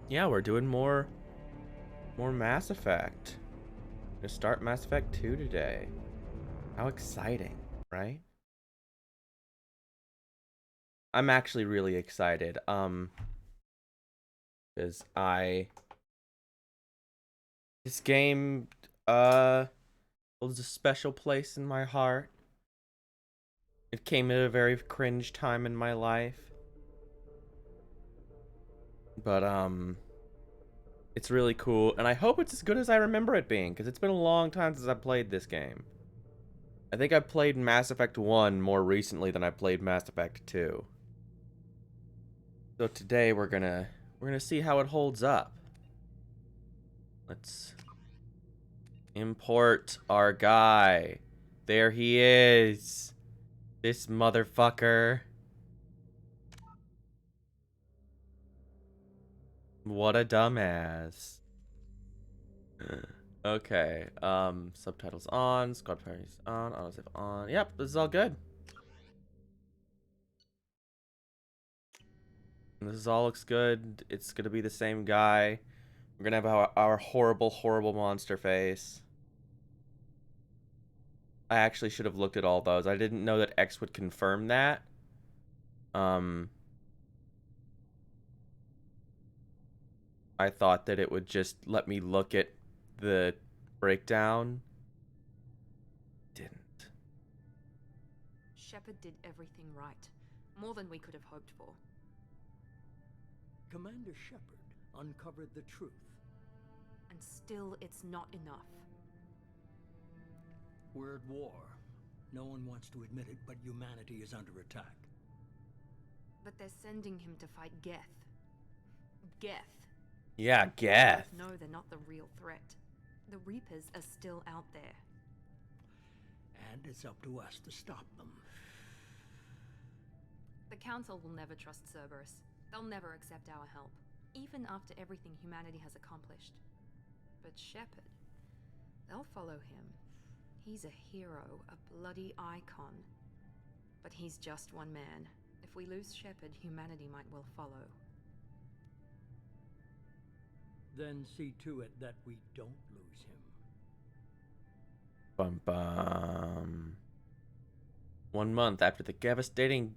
Yeah, we're doing more Mass Effect. Gonna start Mass Effect 2 today. How exciting, right? I'm actually really excited. Because this game holds a special place in my heart. It came at a very cringe time in my life. But it's really cool, and I hope it's as good as I remember it being, because it's been a long time since I played this game. I think I played Mass Effect 1 more recently than I played Mass Effect 2. So today we're gonna see how it holds up. Let's import our guy. There he is. This motherfucker. What a dumbass. Okay, subtitles on, squad parties on, autosave on. Yep, this is all good. This all looks good. It's gonna be the same guy. We're gonna have our horrible, horrible monster face. I actually should have looked at all those. I didn't know that X would confirm that. I thought that it would just let me look at the breakdown. Didn't. Shepard did everything right. More than we could have hoped for. Commander Shepard uncovered the truth. And still, it's not enough. We're at war. No one wants to admit it, but humanity is under attack. But they're sending him to fight Geth. Geth. Yeah, Geth. No, they're not the real threat. The Reapers are still out there. And it's up to us to stop them. The Council will never trust Cerberus. They'll never accept our help, even after everything humanity has accomplished. But Shepard, they'll follow him. He's a hero, a bloody icon. But he's just one man. If we lose Shepard, humanity might well follow. Then see to it that we don't lose him. Bum bum. 1 month after the devastating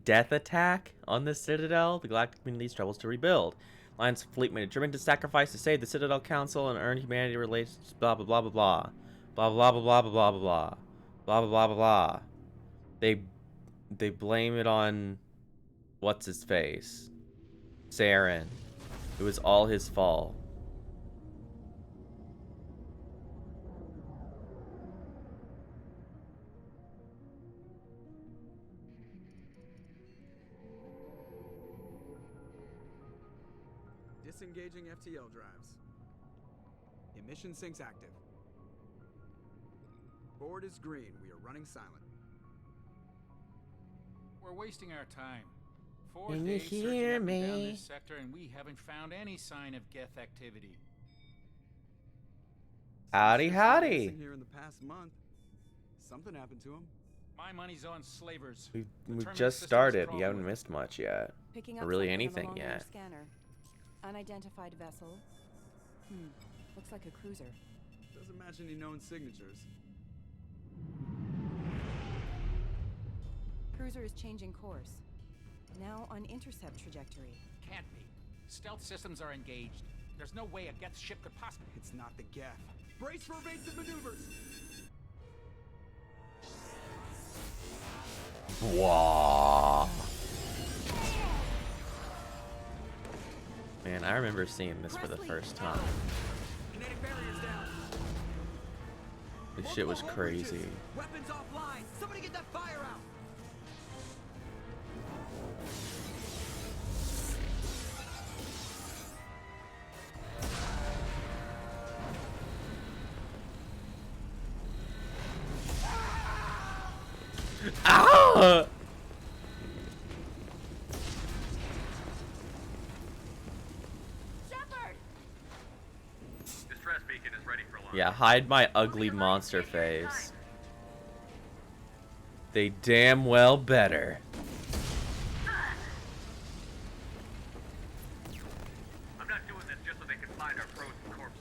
death attack on the Citadel, the Galactic community struggles to rebuild. Alliance fleet made a determined sacrifice to save the Citadel Council and earn humanity relations. Blah blah blah blah blah, blah blah blah blah blah blah blah blah blah blah blah blah. They blame it on what's his face, Saren. It was all his fault. Disengaging FTL drives. Emission sinks active. Board is green. We are running silent. We're wasting our time. Can you days hear searching up and me? down this sector, and we haven't found any sign of Geth activity. Howdy, howdy. Missing here in the past month. Something happened to him. My money's on slavers. We've Determined just systems started. crawl You haven't with. missed much yet. Picking Or up really something on the anything long-range yet. Scanner. Unidentified vessel. Looks like a cruiser. Doesn't match any known signatures. Cruiser is changing course. Now on intercept trajectory. Can't be. Stealth systems are engaged. There's no way a Geth ship could possibly... It's not the Geth. Brace for evasive maneuvers. Wow. Man, I remember seeing this for the first time. Kinetic barriers down. This shit was crazy. Weapons offline. Somebody get that fire out. Ah! Shepard! Distress beacon is ready for launch. Yeah, hide my ugly monster face. They damn well better. not doing this just so they can find our frozen corpses.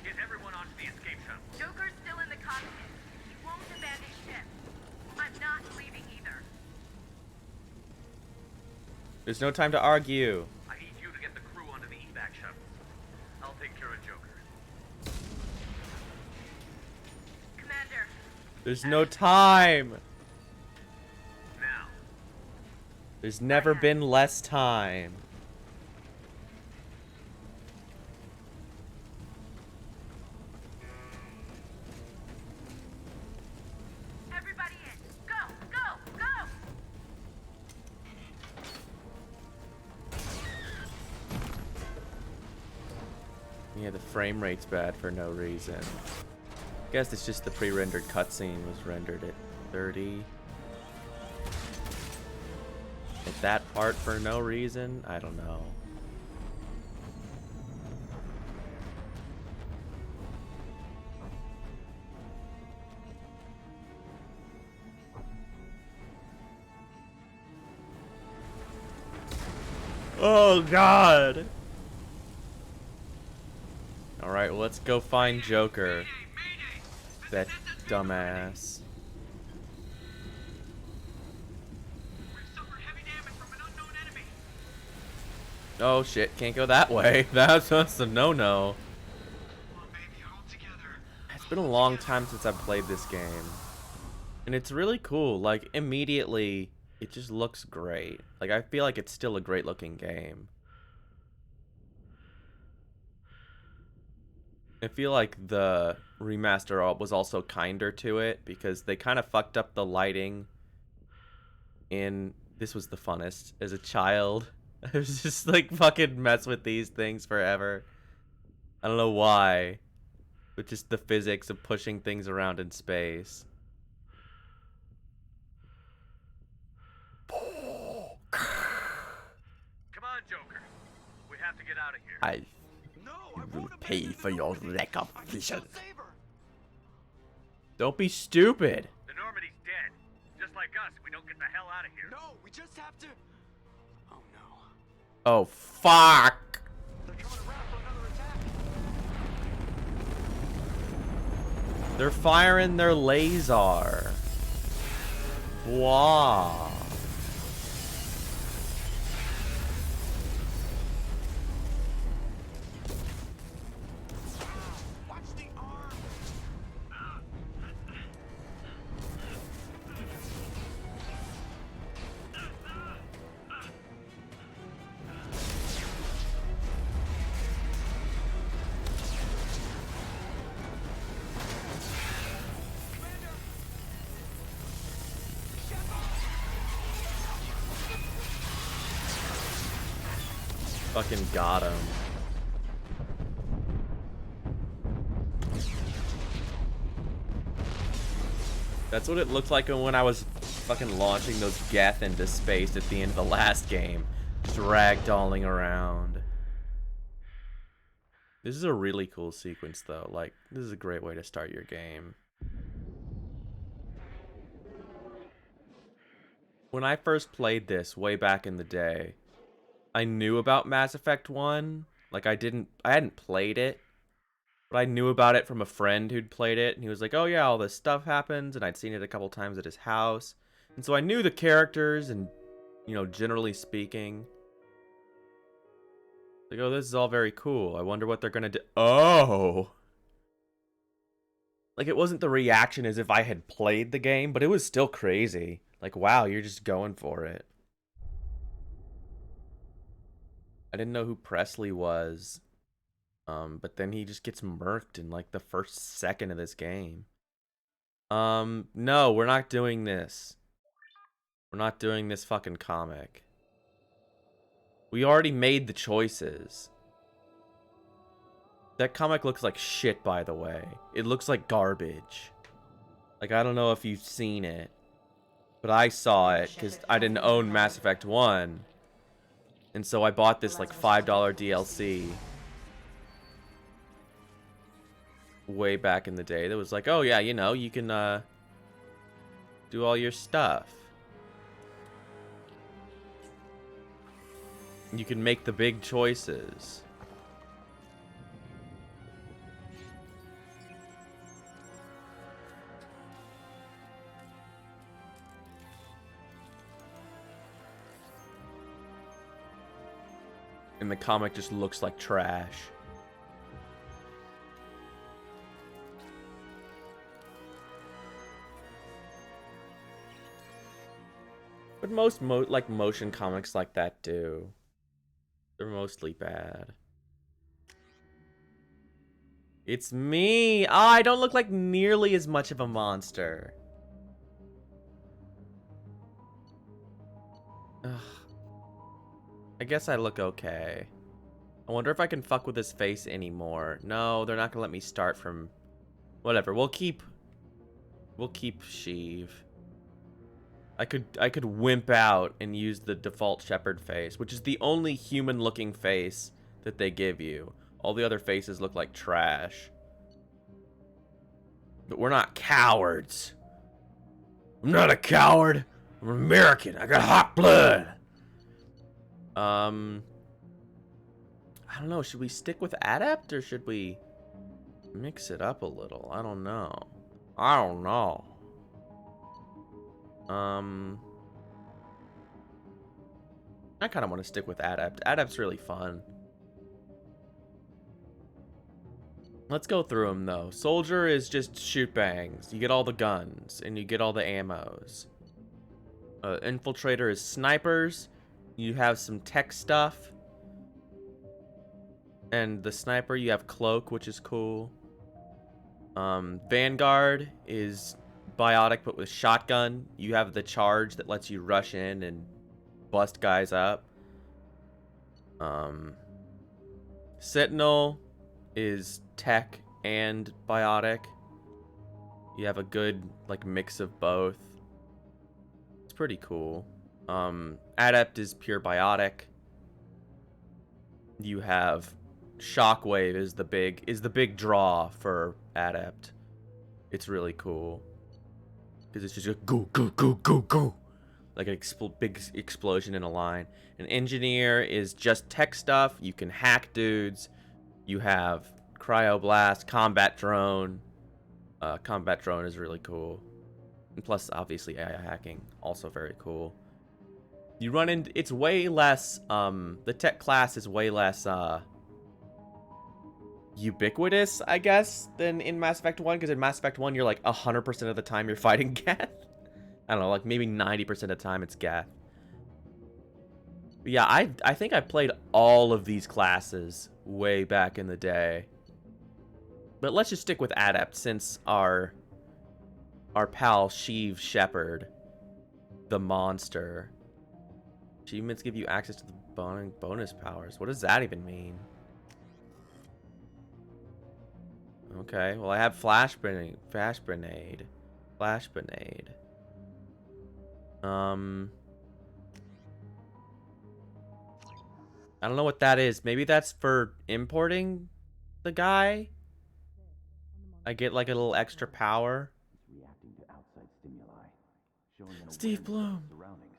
Get everyone onto the escape shuttle. Joker's still in the cockpit. He won't abandon ship. I'm not leaving either. There's no time to argue. I need you to get the crew onto the evac shuttles. I'll take care of Joker. Commander, There's no time. Now. There's never been less time. everybody in. Go, go, go! Yeah, the frame rate's bad for no reason. Guess it's just the pre-rendered cutscene was rendered at 30. At that part for no reason? I don't know. Oh God! Alright, well, let's go find Joker. That dumbass. Oh shit, can't go that way. That's a no-no. It's been a long time since I've played this game. And it's really cool. Like, immediately, it just looks great. Like, I feel like it's still a great looking game. I feel like the remaster was also kinder to it because they kind of fucked up the lighting in... This was the funnest as a child. I was just like fucking mess with these things forever. I don't know why. But just the physics of pushing things around in space. Come on, Joker. We have to get out of here. I will pay for your lack of vision. Don't be stupid. The Normandy's dead. Just like us, we don't get the hell out of here. No, we just have to. Oh no. Oh, fuck. They're coming around for another attack. They're firing their laser. Wow. Watch the arm. Fucking got him. That's what it looked like when I was fucking launching those Geth into space at the end of the last game. Just ragdolling around. This is a really cool sequence though. Like, this is a great way to start your game. When I first played this way back in the day, I knew about Mass Effect 1. Like, I hadn't played it, but I knew about it from a friend who'd played it, and he was like, oh yeah, all this stuff happens, and I'd seen it a couple times at his house. And so I knew the characters, and, you know, generally speaking. Like, oh, this is all very cool. I wonder what they're gonna do. Oh! Like, it wasn't the reaction as if I had played the game, but it was still crazy. Like, wow, you're just going for it. I didn't know who Presley was. But then he just gets murked in like the first second of this game. No, we're not doing this. We're not doing this fucking comic. We already made the choices. That comic looks like shit, by the way. It looks like garbage. Like, I don't know if you've seen it, but I saw it because I didn't own Mass Effect 1. And so I bought this like $5 DLC way back in the day that was like, oh yeah, you know, you can do all your stuff. You can make the big choices. And the comic just looks like trash. But most motion comics like that do. They're mostly bad. It's me! Ah, I don't look like nearly as much of a monster. Ugh. I guess I look okay. I wonder if I can fuck with his face anymore. No, they're not gonna let me start from... Whatever, we'll keep Sheev. I could wimp out and use the default Shepherd face, which is the only human-looking face that they give you. All the other faces look like trash. But we're not cowards. I'm not a coward. I'm an American. I got hot blood. I don't know. Should we stick with Adept or should we mix it up a little? I don't know. I kind of want to stick with Adept. Adept's really fun. Let's go through them, though. Soldier is just shoot bangs. You get all the guns, and you get all the ammos. Infiltrator is snipers. You have some tech stuff. And the sniper, you have cloak, which is cool. Vanguard is biotic, but with shotgun. You have the charge that lets you rush in and bust guys up. Sentinel is tech and biotic. You have a good mix of both. It's pretty cool. Adept is pure biotic. You have Shockwave is the big draw for Adept. It's really cool because it's just a go go go go go, like a big explosion in a line. An Engineer is just tech stuff. You can hack dudes. You have Cryoblast, Combat Drone. Combat Drone is really cool, and plus obviously AI hacking, also very cool. You run into, it's way less, the tech class is way less, ubiquitous, I guess, than in Mass Effect 1, because in Mass Effect 1, you're like 100% of the time you're fighting Geth. I don't know, like maybe 90% of the time it's Geth. But yeah, I think I played all of these classes way back in the day. But let's just stick with Adept, since our pal Sheev Shepherd, the monster. Achievements give you access to the bonus powers. What does that even mean? Okay, well I have flash grenade. I don't know what that is. Maybe that's for importing the guy. I get like a little extra power. Reacting to outside stimuli, showing an Steve awareness of Bloom. his surroundings.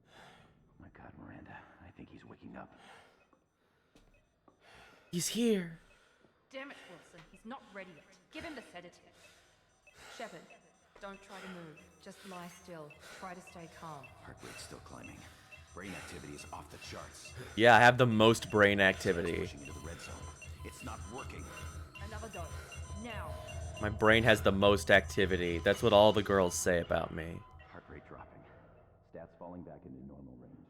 Oh my God, Miranda, I think he's waking up. He's here. Damn it, Wilson. He's not ready yet. Give him the sedative. Shepard, don't try to move. Just lie still. Try to stay calm. Heart rate's still climbing. Brain activity is off the charts. Yeah, I have the most brain activity. Pushing into the red zone. It's not working. Another dose. Now. My brain has the most activity. That's what all the girls say about me. Heart rate dropping. Stats falling back into normal range.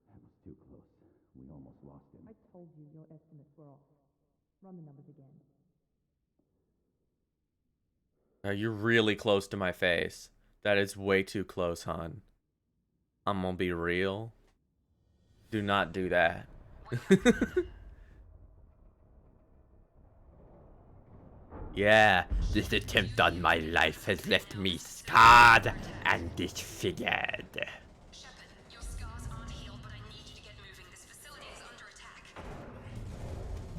That was too close. We almost lost him. I told you your estimates were off. Run the numbers again. You're really close to my face. That is way too close, hon. I'm gonna be real. Do not do that. Yeah, this attempt on my life has left me scarred and disfigured. Shepard, your scars aren't healed, but I need you to get moving. This facility is under attack.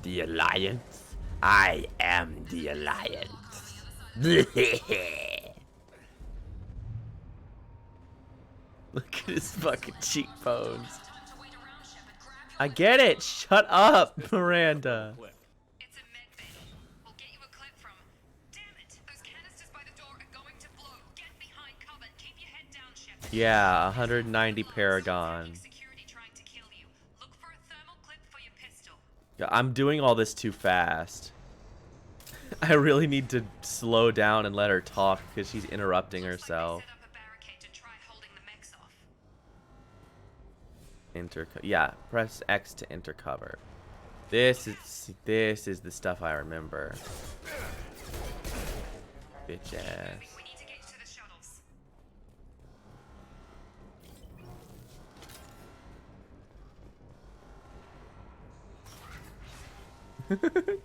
The Alliance? I am the Alliance. Look at his fucking cheekbones. I get it. Shut up, Miranda. It's a med bay. We'll get you a clip from. Damn it! Those canisters by the door are going to blow. Get behind cover and keep your head down, Shepard. Yeah, 190 Paragon. Security trying to kill you. Look for a thermal clip for your pistol. Yeah, I'm doing all this too fast. I really need to slow down and let her talk because she's interrupting herself. Set up a barricade to try holding the mechs off. Yeah, press X to enter cover. This is the stuff I remember. Bitch ass. We need to get you to the shuttles.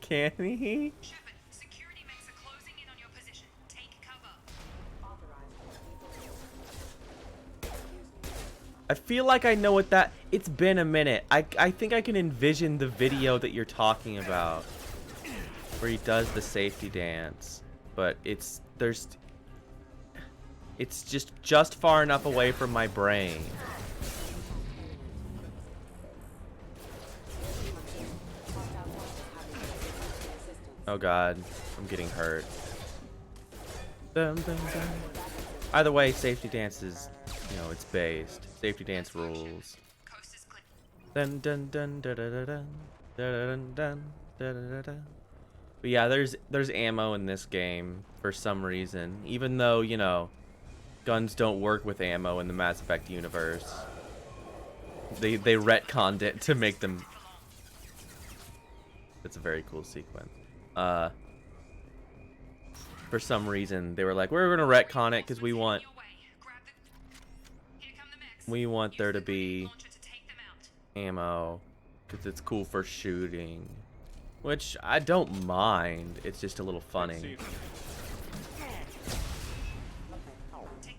Can he? Shepard, security mechs are closing in on your position. Take cover. I feel like I know what that... It's been a minute. I think I can envision the video that you're talking about. Where he does the safety dance. But it's just far enough away from my brain. Oh god, I'm getting hurt. Dun, dun, dun. Either way, safety dance is, it's based. Safety dance rules. Dun dun dun dun dun dun dun dun dun dun. But yeah, there's ammo in this game for some reason. Even though, guns don't work with ammo in the Mass Effect universe. They retconned it to make them. It's a very cool sequence. For some reason they were like, we're gonna retcon it because we want there to be ammo because it's cool for shooting, which I don't mind. It's just a little funny. Take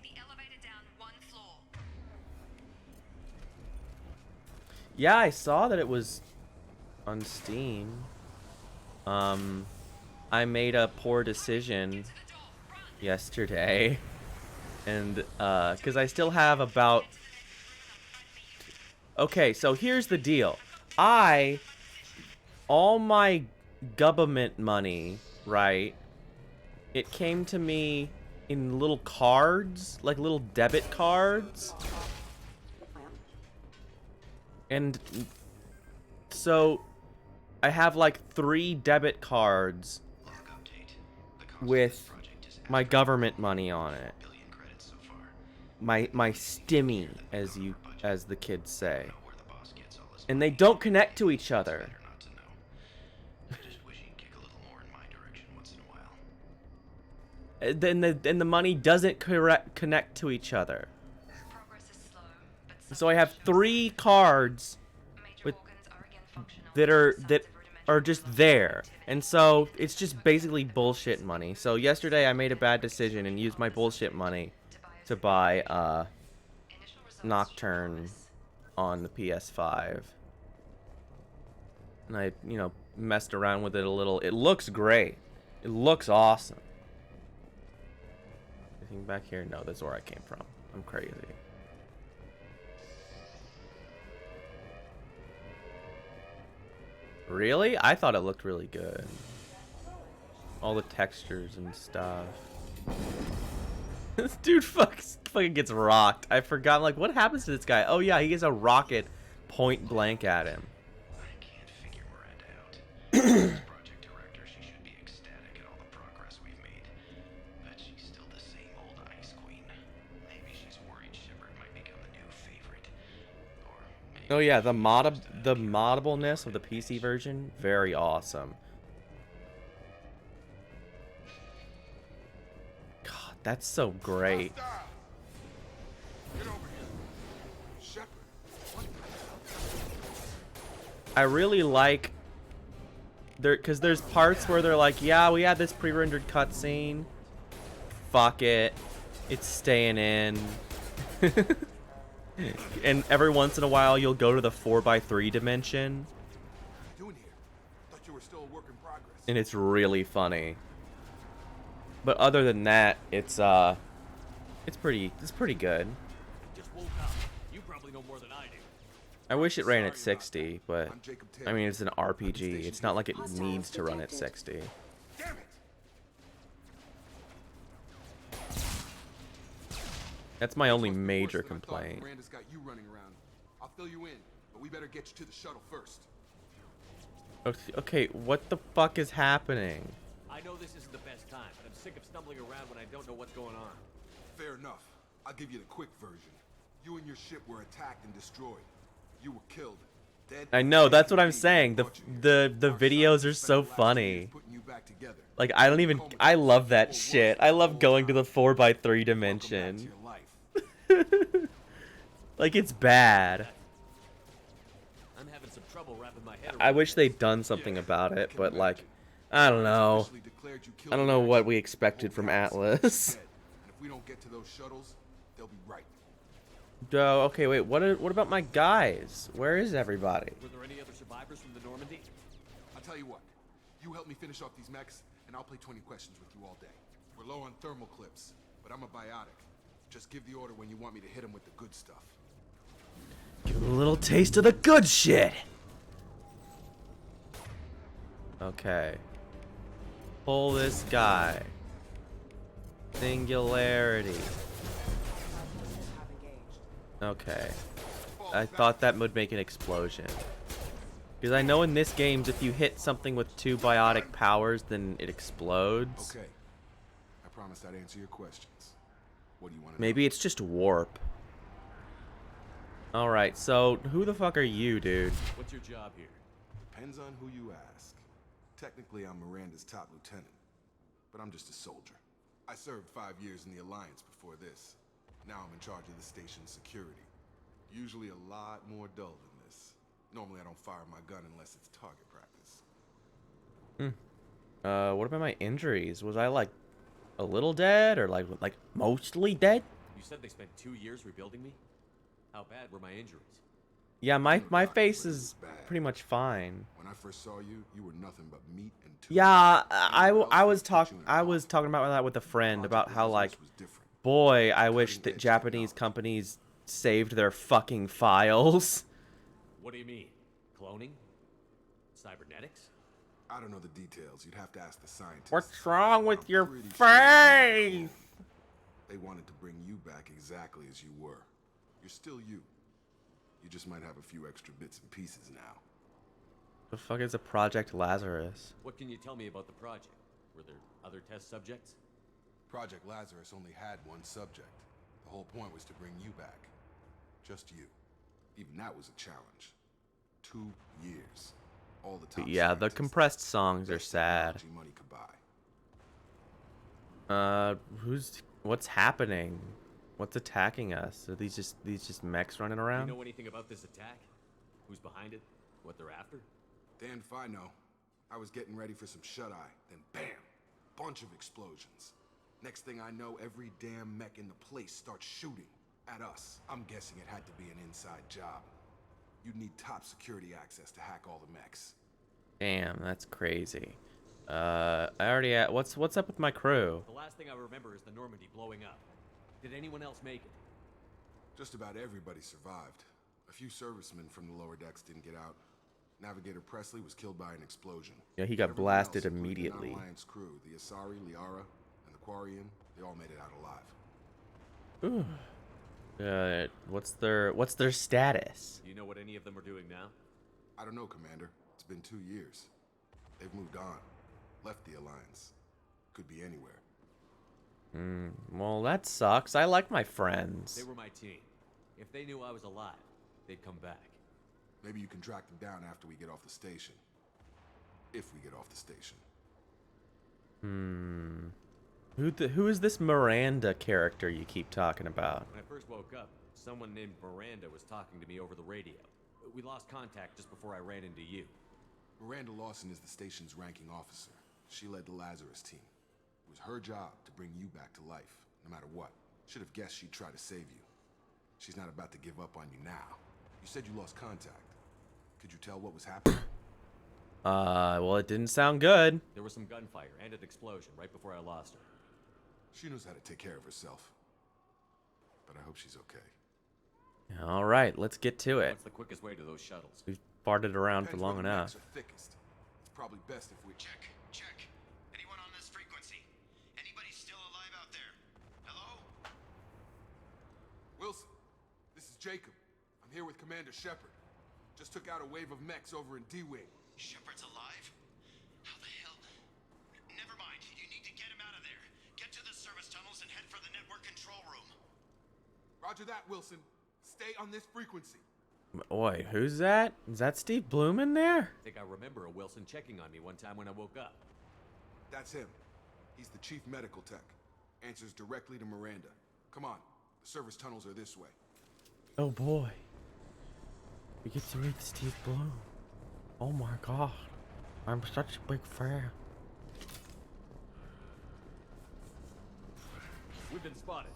the elevator down 1 floor. Yeah, I saw that it was on Steam. I made a poor decision yesterday, and because I still have about... Okay, so here's the deal. All my government money, right, it came to me in little cards, like little debit cards. And so I have like 3 debit cards with my government money on it. My stimmy, as the kids say. And they don't connect to each other. Then the money doesn't connect to each other. So I have 3 cards with that are just there, and so it's just basically bullshit money. So yesterday I made a bad decision and used my bullshit money to buy Nocturne on the PS5, and I messed around with it a little. It looks great. It looks awesome. Anything back here? No, that's where I came from. I'm crazy. Really? I thought it looked really good. All the textures and stuff. This dude fucking gets rocked. I forgot, like, what happens to this guy? Oh yeah, he gets a rocket point blank at him. I can't figure Miranda out. As project director, she should be ecstatic at all the progress we've made. But she's still the same old ice queen. Maybe she's worried Shepard might become the new favorite. Or maybe Oh yeah, the moddableness of the PC version, very awesome. God, that's so great. Get over here. Shepard. I really like because there's parts where they're like, yeah, we had this pre-rendered cutscene. Fuck it, it's staying in. And every once in a while, you'll go to the 4x3 dimension, Doing here. Thought you were still a work in progress. and it's really funny. But other than that, it's pretty good. Just woke up. You probably know more than I do. I wish it ran at 60, but I mean it's an RPG. It's not like it needs to run at 60. Damn it! That's my only Must be worse major than I thought. complaint. Miranda's got you running around. I'll fill you in, but we better get you to the shuttle first. Okay, what the fuck is happening? I know this isn't the best time, but I'm sick of stumbling around when I don't know what's going on. Fair enough. I'll give you the quick version. You and your ship were attacked and destroyed. You were killed. Dead. I know, that's what I'm saying. The videos are so funny. Like I love that shit. I love going to the 4x3 dimension. Like it's bad. I'm having some trouble wrapping my head around I wish they'd done something about it, but like I don't know. I don't know what we expected from Atlas. And if we don't get to those shuttles, they'll be right. Okay, wait. What about my guys? Where is everybody? Were there any other survivors from the Normandy? I'll tell you what. You help me finish off these mechs, and I'll play 20 questions with you all day. We're low on thermal clips, but I'm a biotic. Just give the order when you want me to hit them with the good stuff. Give 'em a little taste of the good shit. Okay. Pull this guy. Singularity. Okay. I thought that would make an explosion. Because I know in this game, if you hit something with 2 biotic powers, then it explodes. Okay. I promised I'd answer your questions. What do you want to Maybe it's just warp. Alright, so who the fuck are you, dude? What's your job here? Depends on who you ask. Technically, I'm Miranda's top lieutenant, but I'm just a soldier. I served 5 years in the Alliance before this. Now I'm in charge of the station's security. Usually a lot more dull than this. Normally I don't fire my gun unless it's target practice. What about my injuries? Was I like a little dead or like mostly dead? You said they spent 2 years rebuilding me? How bad were my injuries? Yeah, my face is pretty much fine. When I first saw you, you were nothing but meat and tuna. Yeah, I was talking about that with a friend about how like, boy, I wish that Japanese companies saved their fucking files. What do you mean? Cloning? Cybernetics? I don't know the details. You'd have to ask the scientists. What's wrong with your Pretty sure face? they wanted to bring you back exactly as you were. You're still you. You just might have a few extra bits and pieces now. The fuck is a Project Lazarus? What can you tell me about the project? Were there other test subjects? Project Lazarus only had one subject. The whole point was to bring you back. Just you. Even that was a challenge. 2 years. All the top Yeah, the scientists, compressed songs are best sad. technology money could buy. What's happening? What's attacking us? Are these just mechs running Do around? you know anything about this attack? Who's behind it? What they're after? Damned if I know. I was getting ready for some shut-eye, then bam! Bunch of explosions. Next thing I know, every damn mech in the place starts shooting at us. I'm guessing it had to be an inside job. You'd need top security access to hack all the mechs. Damn, that's crazy. I already what's up with my crew? The last thing I remember is the Normandy blowing up. Did anyone else make it? Just about everybody survived. A few servicemen from the lower decks didn't get out. Navigator Presley was killed by an explosion. Yeah, he got Everyone blasted else, including the immediately. Non-Alliance crew, the Asari, Liara, and the Quarian, they all made it out alive. Ooh. What's their status? Do you know what any of them are doing now? I don't know, Commander. It's been 2 years. They've moved on. Left the Alliance. Could be anywhere. Well, that sucks. I like my friends. They were my team. If they knew I was alive, they'd come back. Maybe you can track them down after we get off the station. If we get off the station. Who is this Miranda character you keep talking about? When I first woke up, someone named Miranda was talking to me over the radio. We lost contact just before I ran into you. Miranda Lawson is the station's ranking officer. She led the Lazarus team. It was her job to bring you back to life, no matter what. Should have guessed she'd try to save you. She's not about to give up on you now. You said you lost contact. Could you tell what was happening? Well, it didn't sound good. There was some gunfire and an explosion right before I lost her. She knows how to take care of herself. But I hope she's okay. All right, let's get to it. What's the quickest way to those shuttles? We've farted around for Depends long where the enough. mechs are thickest. It's probably best if we... Check. Anyone on this frequency? Anybody still alive out there? Hello? Wilson, this is Jacob. I'm here with Commander Shepard. Just took out a wave of mechs over in D-Wing. Shepard's alive? How the hell? Never mind. You need to get him out of there. Get to the service tunnels and head for the network control room. Roger that, Wilson. Stay on this frequency. Oi, who's that? Is that Steve Bloom in there? I think I remember a Wilson checking on me one time when I woke up. That's him. He's the chief medical tech. Answers directly to Miranda. Come on. The service tunnels are this way. Oh boy. We get to meet Steve Bloom. Oh my god. I'm such a big fan. We've been spotted.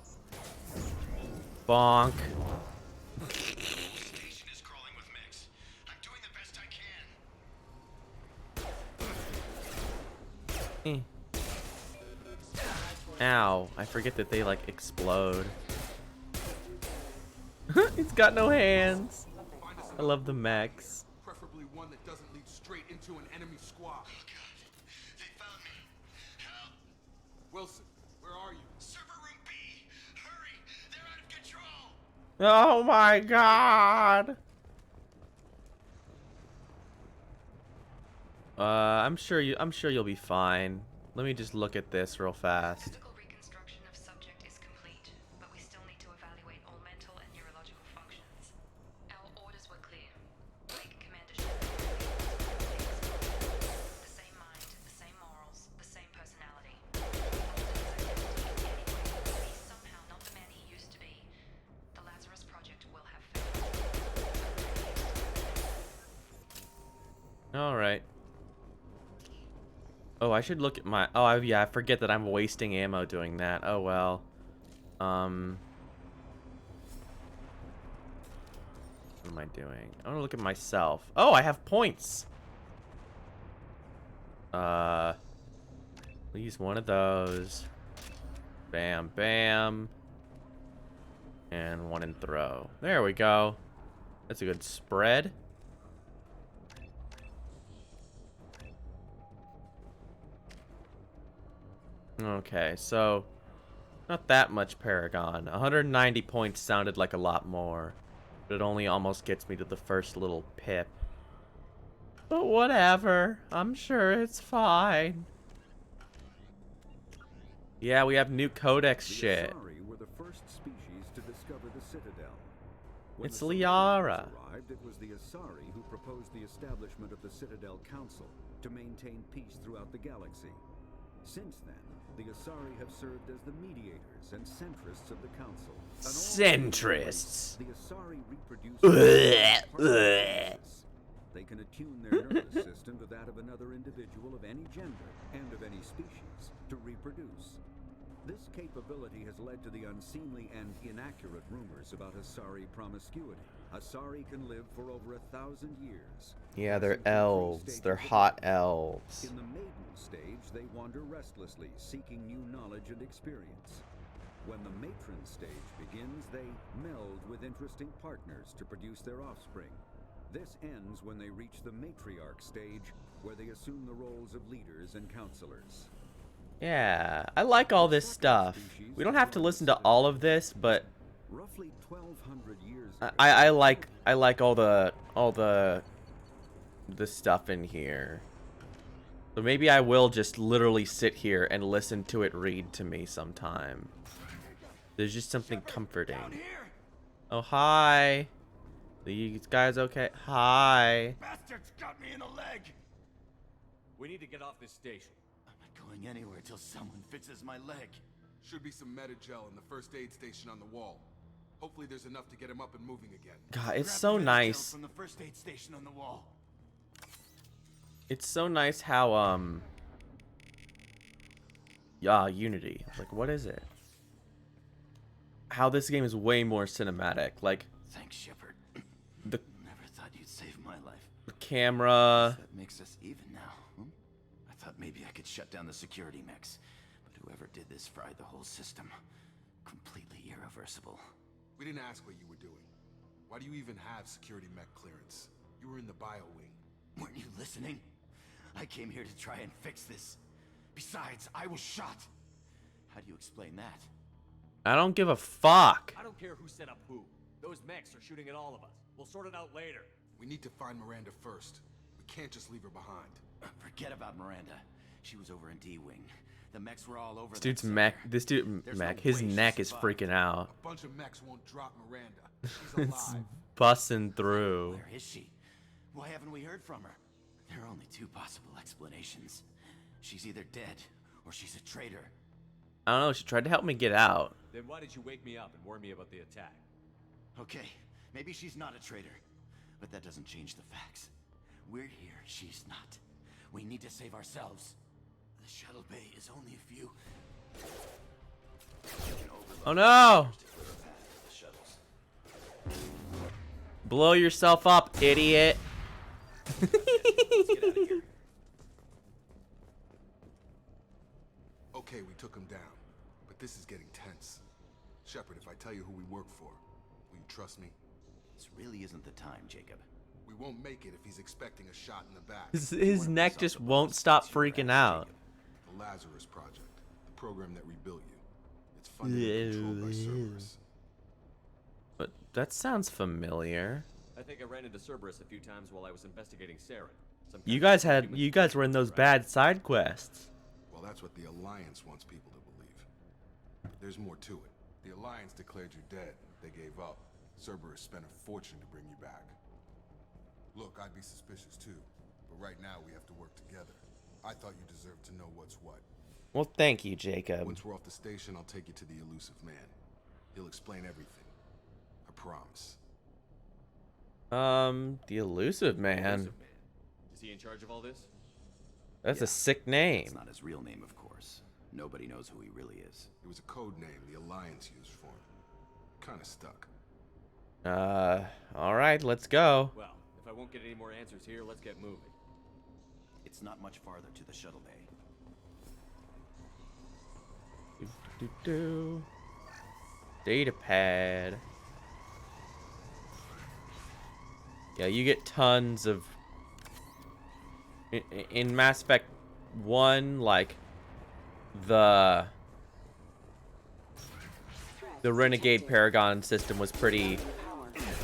Bonk. Station is crawling with mechs. I'm doing the best I can. Ow. I forget that they like explode. It's got no hands. I love the mechs. Preferably one that doesn't lead straight into an enemy squad. Oh god. They found me. Help! Wilson, where are you? Server room B! Hurry! They're out of control! Oh my god. I'm sure you'll be fine. Let me just look at this real fast. Physical reconstruction of subject is complete, but we still need to evaluate all mental and neurological functions. Our orders were clear. Make Commander Shepard the same mind, the same morals, the same personality. He's somehow not the man he used to be. The Lazarus Project will have failed. All right. Oh, I should look at my... Oh, yeah, I forget that I'm wasting ammo doing that. Oh, well. What am I doing? I want to look at myself. Oh, I have points. Use one of those. Bam, bam. And one in throw. There we go. That's a good spread. Okay, so not that much Paragon. 190 points sounded like a lot more, but it only almost gets me to the first little pip. But whatever, I'm sure it's fine. Yeah, we have new codex shit. The Asari were the first species to discover the Citadel. When It's the Liara. arrived, it was the Asari who proposed the establishment of the Citadel Council to maintain peace throughout the galaxy. Since then, the Asari have served as the mediators and centrists of the Council. Centrists. The Asari reproduce. Ugh. They can attune their nervous system to that of another individual of any gender and of any species to reproduce. This capability has led to the unseemly and inaccurate rumors about Asari promiscuity. Asari can live for over 1,000 years. Yeah, they're passing through 3 elves. stages They're of hot life. elves. In the maiden stage, they wander restlessly, seeking new knowledge and experience. When the matron stage begins, they meld with interesting partners to produce their offspring. This ends when they reach the matriarch stage, where they assume the roles of leaders and counselors. Yeah, I like all this stuff. We don't have to listen to all of this, but Roughly 1,200 years ago, I like all the stuff in here. So maybe I will just literally sit here and listen to it read to me sometime. There's just something comforting. Oh, hi. These guys okay? Hi. Bastards got me in the leg! We need to get off this station. I'm not going anywhere till someone fixes my leg. Should be some medi-gel in the first aid station on the wall. Hopefully there's enough to get him up and moving again. God, it's Grab so the medi-gel nice. from the first aid station on the wall. It's so nice how, yeah, Unity. Like, what is it? How this game is way more cinematic. Like, Thanks, Shepard. the Never thought you'd save my life. camera. That makes us even now. I thought maybe I could shut down the security mechs, but whoever did this fried the whole system. Completely irreversible. We didn't ask what you were doing. Why do you even have security mech clearance? You were in the bio wing. Weren't you listening? I came here to try and fix this. Besides, I was shot. How do you explain that? I don't give a fuck. I don't care who set up who. Those mechs are shooting at all of us. We'll sort it out later. We need to find Miranda first. We can't just leave her behind. Forget about Miranda. She was over in D-Wing. The mechs were all over. This dude's mech. This dude, mech. His neck is freaking out. A bunch of mechs won't drop Miranda. She's It's alive. busting through. Where is she? Why haven't we heard from her? There are only two possible explanations. She's either dead or she's a traitor. I don't know. She tried to help me get out. Then why did you wake me up and warn me about the attack? Okay, maybe she's not a traitor, but that doesn't change the facts. We're here, she's not. We need to save ourselves. The shuttle bay is only a few. Oh no! Blow yourself up, idiot. Let's get out of here. Okay, we took him down, but this is getting tense. Shepard, if I tell you who we work for, will you trust me? This really isn't the time, Jacob. We won't make it if he's expecting a shot in the back. His neck just won't stop freaking out. The Lazarus Project, the program that rebuilt you. It's funded and controlled by Cerberus. But that sounds familiar. I think I ran into Cerberus a few times while I was investigating Saren. You guys were in those bad side quests. Well, that's what the Alliance wants people to believe. But there's more to it. The Alliance declared you dead. They gave up. Cerberus spent a fortune to bring you back. Look, I'd be suspicious too, but right now we have to work together. I thought you deserved to know what's what. Well, thank you, Jacob. Once we're off the station, I'll take you to the elusive man. He'll explain everything. I promise. The elusive man. Elusive man. Is he in charge of all this? That's a sick name. It's not his real name, of course. Nobody knows who he really is. It was a code name the Alliance used for him. Kinda stuck. Alright, let's go. Well, if I won't get any more answers here, let's get moving. It's not much farther to the shuttle bay. Data pad. Yeah, you get tons of... In Mass Effect 1, like, the Renegade Paragon system was pretty...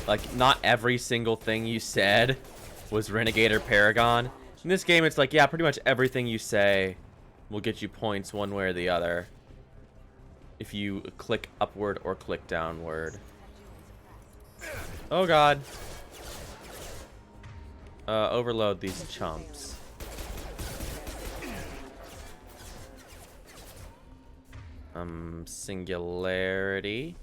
Like, not every single thing you said was Renegade or Paragon. In this game, it's like, yeah, pretty much everything you say will get you points one way or the other. If you click upward or click downward. Oh god. Overload these chumps. Singularity.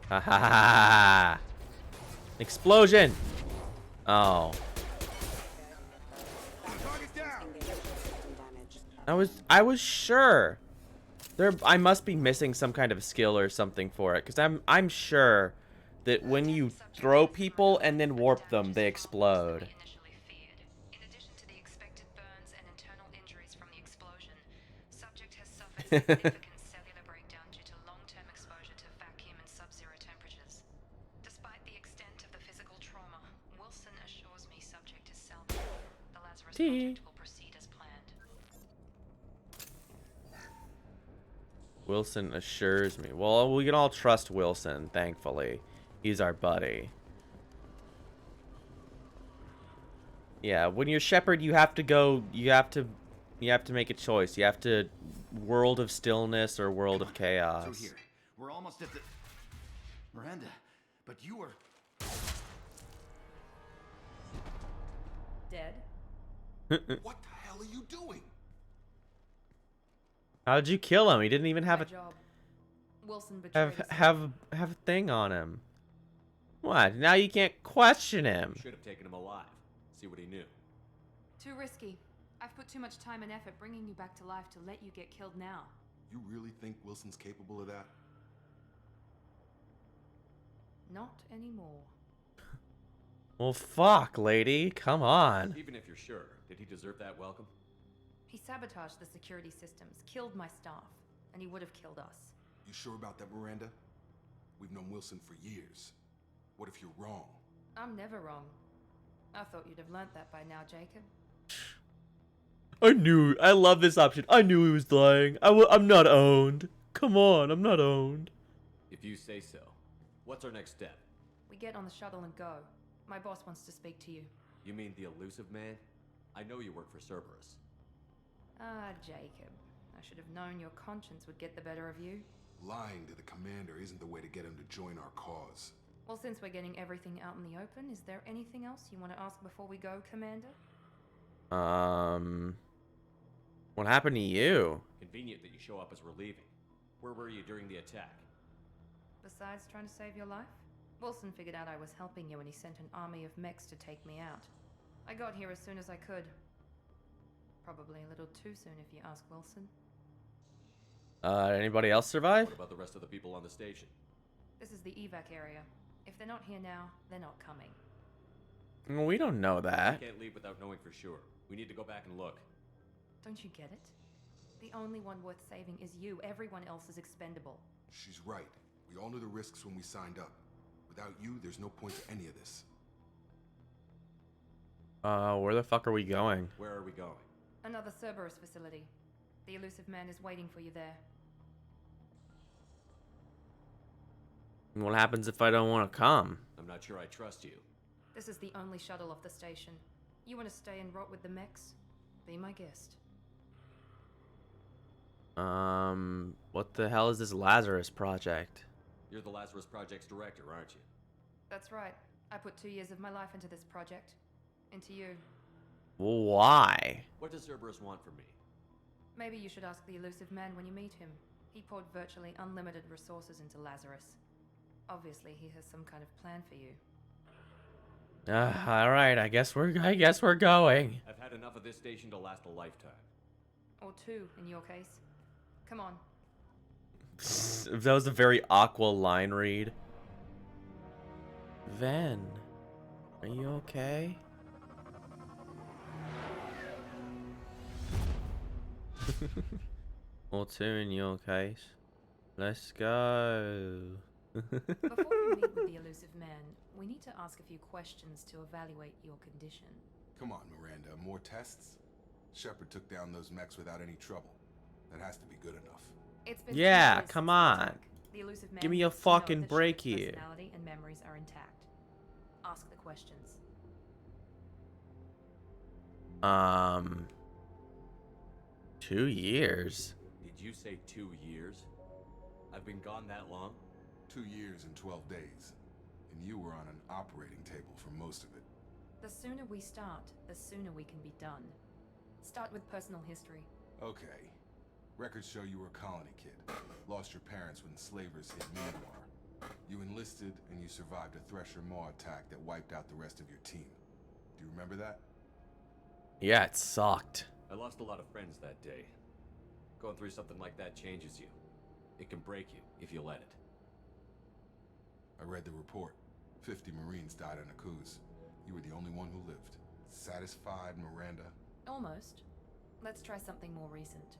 Ha ha ha! Explosion! Oh. I was sure. I must be missing some kind of skill or something for it, because I'm sure that when you throw people and then warp them, they explode. In addition to the expected burns and internal injuries from the explosion, subject has suffered significant cellular breakdown due to long-term exposure to vacuum and sub-zero temperatures. Despite the extent of the physical trauma, Wilson assures me subject is salvable. The Lazarus Project will proceed as planned. Wilson assures me. Well, we can all trust Wilson, thankfully. He's our buddy. Yeah, when you're Shepard, you have to go. You have to make a choice. You have to world of stillness or world of chaos. So here, we're almost at the Miranda, but you were Dead? What the hell are you doing? How did you kill him? He didn't even have My a job. Wilson betrayed us. have a thing on him. What? Now you can't question him. Should have taken him alive. See what he knew. Too risky. I've put too much time and effort bringing you back to life to let you get killed now. You really think Wilson's capable of that? Not anymore. Well, fuck, lady. Come on. Even if you're sure, did he deserve that welcome? He sabotaged the security systems, killed my staff, and he would have killed us. You sure about that, Miranda? We've known Wilson for years. What if you're wrong? I'm never wrong. I thought you'd have learnt that by now, Jacob. I love this option. I knew he was lying. I'm not owned. Come on, I'm not owned. If you say so. What's our next step? We get on the shuttle and go. My boss wants to speak to you. You mean the elusive man? I know you work for Cerberus. Ah, Jacob. I should have known your conscience would get the better of you. Lying to the commander isn't the way to get him to join our cause. Well, since we're getting everything out in the open, is there anything else you want to ask before we go, Commander? What happened to you? Convenient that you show up as we're leaving. Where were you during the attack? Besides trying to save your life, Wilson figured out I was helping you and he sent an army of mechs to take me out. I got here as soon as I could. Probably a little too soon if you ask Wilson. Anybody else survive? What about the rest of the people on the station? This is the evac area. If they're not here now, they're not coming. Well, we don't know that. We can't leave without knowing for sure. We need to go back and look. Don't you get it? The only one worth saving is you. Everyone else is expendable. She's right. We all knew the risks when we signed up. Without you, there's no point to any of this. Where the fuck are we going? Where are we going? Another Cerberus facility. The elusive man is waiting for you there. And what happens if I don't want to come? I'm not sure I trust you. This is the only shuttle off the station. You want to stay and rot with the mechs? Be my guest. What the hell is this Lazarus project? You're the Lazarus Project's director, aren't you? That's right. I put 2 years of my life into this project. Into you. Well, why? What does Cerberus want from me? Maybe you should ask the elusive man when you meet him. He poured virtually unlimited resources into Lazarus. Obviously, he has some kind of plan for you. All right. I guess we're going. I've had enough of this station to last a lifetime. Or 2, in your case. Come on. That was a very aqua line read. Ven, are you okay? Or 2 in your case. Let's go. Before you meet with the elusive man, we need to ask a few questions to evaluate your condition. Come on, Miranda. More tests? Shepard took down those mechs without any trouble. That has to be good enough. It's been Yeah, 2 years come since the on. attack. The elusive man Give me a needs to know fucking that break Shepard's here. Personality and memories are intact. Ask the questions. 2 years. Did you say 2 years? I've been gone that long? 2 years and 12 days. And you were on an operating table for most of it. The sooner we start, the sooner we can be done. Start with personal history. Okay. Records show you were a colony kid. Lost your parents when slavers hit Myanmar. You enlisted and you survived a Thresher Maw attack that wiped out the rest of your team. Do you remember that? Yeah, it sucked. I lost a lot of friends that day. Going through something like that changes you. It can break you if you let it. I read the report. 50 Marines died in a cruise. You were the only one who lived. Satisfied, Miranda? Almost. Let's try something more recent.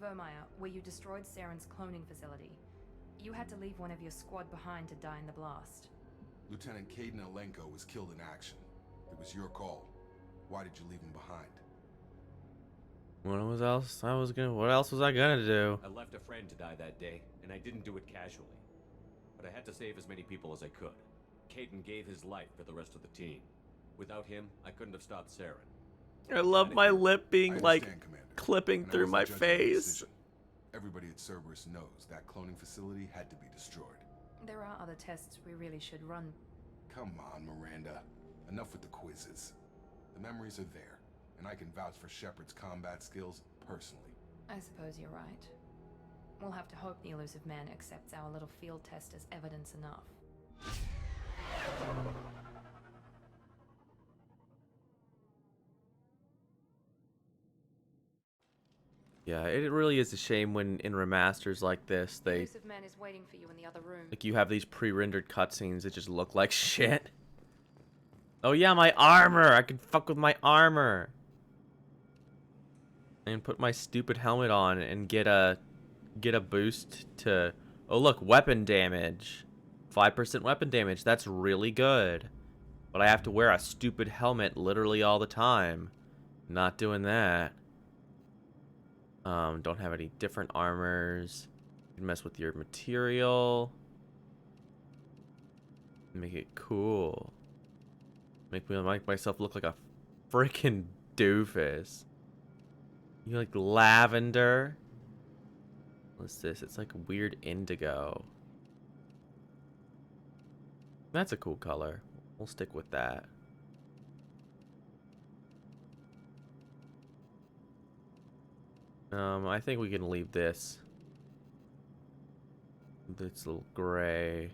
Vermeer, where you destroyed Saren's cloning facility. You had to leave one of your squad behind to die in the blast. Lieutenant Caden Alenko was killed in action. It was your call. Why did you leave him behind? What else was I gonna do? I left a friend to die that day, and I didn't do it casually. But I had to save as many people as I could. Caden gave his life for the rest of the team. Without him, I couldn't have stopped Saren. I love my lip being like Commander. clipping And I through wasn't my judging your face. decision. Everybody at Cerberus knows that cloning facility had to be destroyed. There are other tests we really should run. Come on, Miranda. Enough with the quizzes. The memories are there, and I can vouch for Shepard's combat skills personally. I suppose you're right. We'll have to hope the elusive man accepts our little field test as evidence enough. Yeah, it really is a shame when in remasters like this, The they elusive man is waiting for you in the other room. like you have these pre-rendered cutscenes that just look like shit. Oh yeah, my armor! I can fuck with my armor. And put my stupid helmet on and get a get a boost to... Oh, look, weapon damage. 5% weapon damage. That's really good. But I have to wear a stupid helmet literally all the time. Not doing that. Don't have any different armors. You can mess with your material. Make it cool. Make myself look like a freaking doofus. You like lavender? What's this? It's like weird indigo. That's a cool color. We'll stick with that. I think we can leave this. This little gray.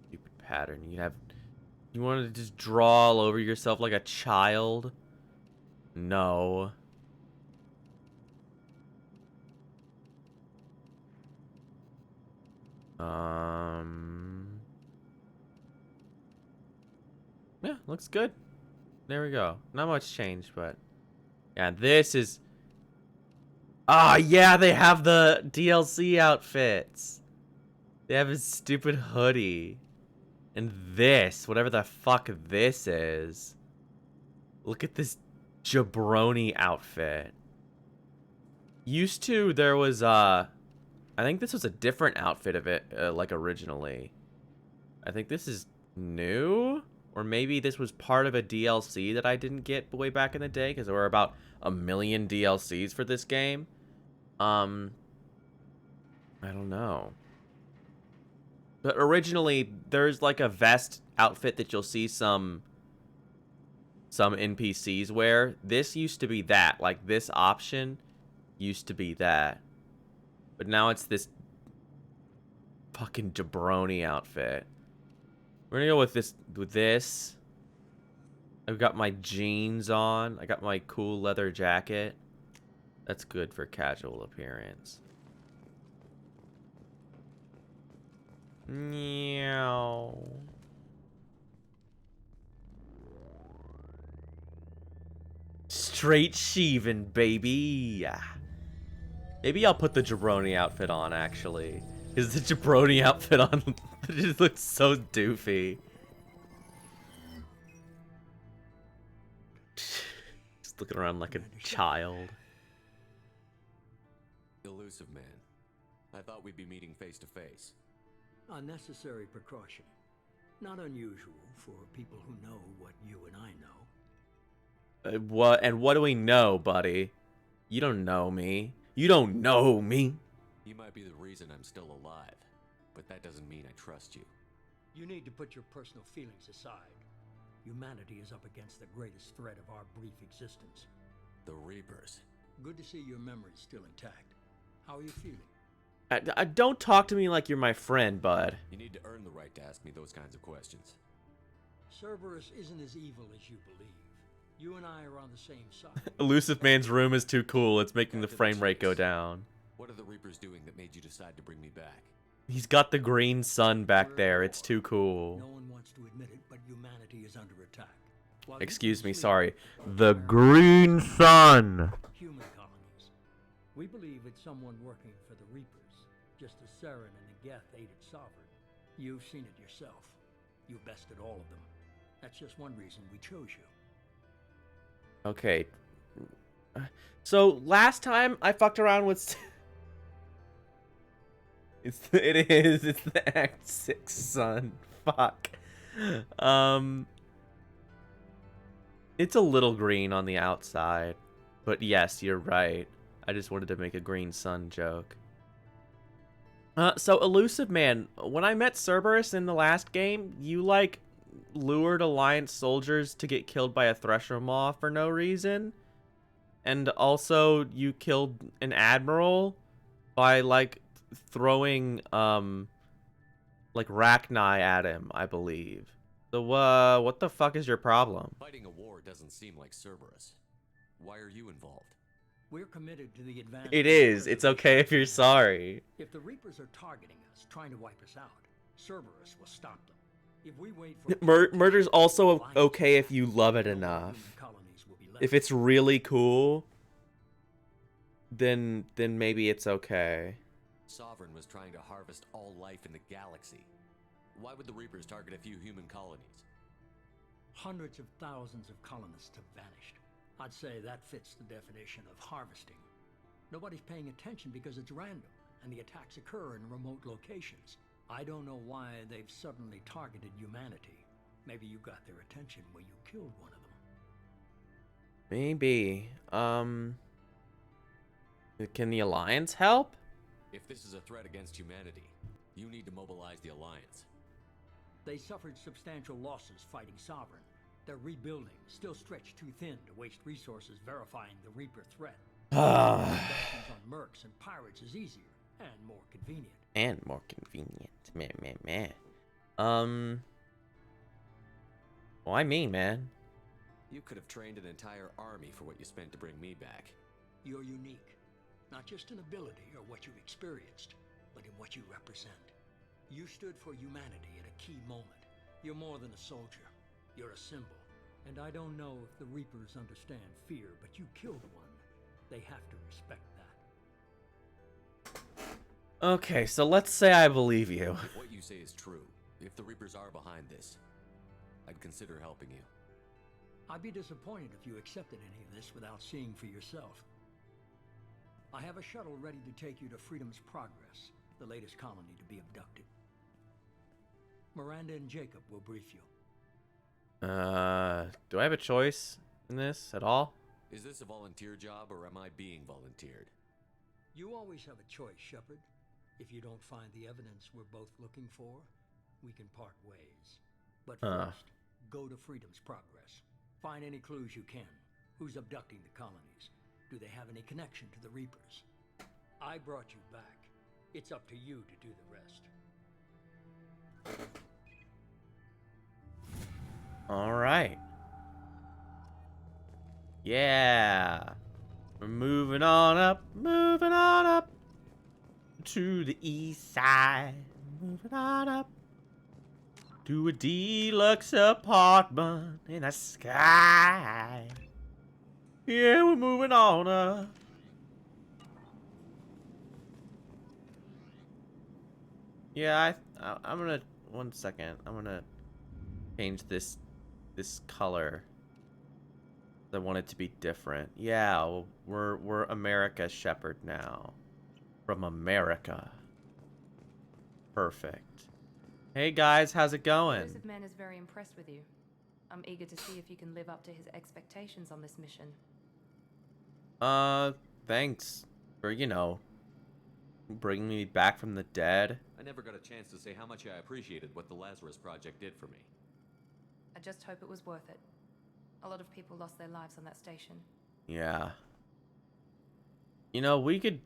Stupid pattern. You want to just draw all over yourself like a child? No. Yeah, looks good. There we go. Not much changed, but yeah, this is... Ah, yeah, they have the DLC outfits. They have his stupid hoodie. And this, whatever the fuck this is. Look at this jabroni outfit. Used to, there was, I think this was a different outfit of it, like originally. I think this is new? Or maybe this was part of a DLC that I didn't get way back in the day, because there were about 1 million DLCs for this game. I don't know. But originally, there's like a vest outfit that you'll see some NPCs wear. This used to be that. Like, this option used to be that. But now it's this fucking jabroni outfit. We're gonna go with this. I've got my jeans on. I got my cool leather jacket. That's good for casual appearance. Meow. Straight sheevin', baby. Maybe I'll put the jabroni outfit on, actually. Because the jabroni outfit on it just looks so doofy. Just looking around like a child. Elusive man. I thought we'd be meeting face to face. A necessary precaution. Not unusual for people who know what you and I know. What do we know, buddy? You don't know me. You don't know me. You might be the reason I'm still alive, but that doesn't mean I trust you. You need to put your personal feelings aside. Humanity is up against the greatest threat of our brief existence. The Reapers. Good to see your memory's still intact. How are you feeling? Don't talk to me like you're my friend, bud. You need to earn the right to ask me those kinds of questions. Cerberus isn't as evil as you believe. You and I are on the same side. Elusive man's room is too cool. It's making the frame rate go down. What are the Reapers doing that made you decide to bring me back? He's got the green sun back there. It's too cool. No one wants to admit it, but humanity is under attack. Excuse me, sorry. The green sun. Human colonies. We believe it's someone working for the Reapers, just as Saren and the Geth aided Sovereign. You've seen it yourself. You bested all of them. That's just one reason we chose you. Okay. So last time I fucked around with it's the Act 6 son. Fuck. It's a little green on the outside. But yes, you're right. I just wanted to make a green sun joke. So Elusive Man, when I met Cerberus in the last game, you like lured Alliance soldiers to get killed by a Thresher Maw for no reason. And also you killed an admiral by like throwing like Rachni at him, I believe. So what the fuck is your problem? Fighting a war doesn't seem like Cerberus. Why are you involved? We're committed to the advance. It is. It's okay if you're sorry. If the Reapers are targeting us, trying to wipe us out, Cerberus will stop them. If we wait for Murder's also okay if you love it enough. If it's really cool, then maybe it's okay. Sovereign was trying to harvest all life in the galaxy. Why would the Reapers target a few human colonies? Hundreds of thousands of colonists have vanished. I'd say that fits the definition of harvesting. Nobody's paying attention because it's random, and the attacks occur in remote locations. I don't know why they've suddenly targeted humanity. Maybe you got their attention when you killed one of them. Maybe. Can the Alliance help? If this is a threat against humanity, you need to mobilize the Alliance. They suffered substantial losses fighting Sovereign. Their rebuilding, still stretched too thin to waste resources verifying the Reaper threat. Reductions on mercs and pirates is easier and more convenient. And more convenient. Meh. Why me, man? You could have trained an entire army for what you spent to bring me back. You're unique, not just in ability or what you've experienced, but in what you represent. You stood for humanity at a key moment. You're more than a soldier. You're a symbol. And I don't know if the Reapers understand fear, but you killed one. They have to respect that. Okay, so let's say I believe you. If what you say is true, if the Reapers are behind this, I'd consider helping you. I'd be disappointed if you accepted any of this without seeing for yourself. I have a shuttle ready to take you to Freedom's Progress, the latest colony to be abducted. Miranda and Jacob will brief you. Do I have a choice in this at all? Is this a volunteer job, or am I being volunteered? You always have a choice, Shepard. If you don't find the evidence we're both looking for, we can part ways. But first, go to Freedom's Progress. Find any clues you can. Who's abducting the colonies? Do they have any connection to the Reapers? I brought you back. It's up to you to do the rest. All right. Yeah. We're moving on up to the east side. Moving on up to a deluxe apartment in the sky. Yeah, we're moving on up. Yeah, I'm gonna, 1 second. I'm gonna change this color. I want it to be different. Yeah, well, we're America Shepherd now. From America. Perfect. Hey guys, how's it going? Elusive Man is very impressed with you. I'm eager to see if you can live up to his expectations on this mission. Thanks for, bringing me back from the dead. I never got a chance to say how much I appreciated what the Lazarus Project did for me. I just hope it was worth it. A lot of people lost their lives on that station. Yeah. We could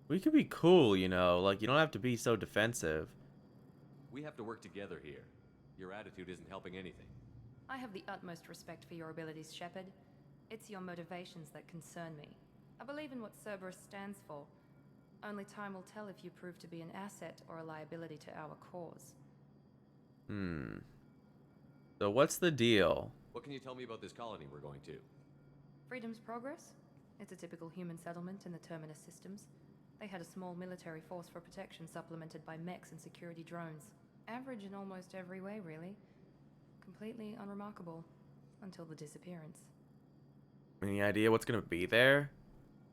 be cool, like, you don't have to be so defensive. We have to work together here. Your attitude isn't helping anything. I have the utmost respect for your abilities, Shepard. It's your motivations that concern me. I believe in what Cerberus stands for. Only time will tell if you prove to be an asset or a liability to our cause. So what's the deal? What can you tell me about this colony we're going to? Freedom's Progress? It's a typical human settlement in the Terminus systems. They had a small military force for protection supplemented by mechs and security drones. Average in almost every way, really. Completely unremarkable. Until the disappearance. Any idea what's gonna be there?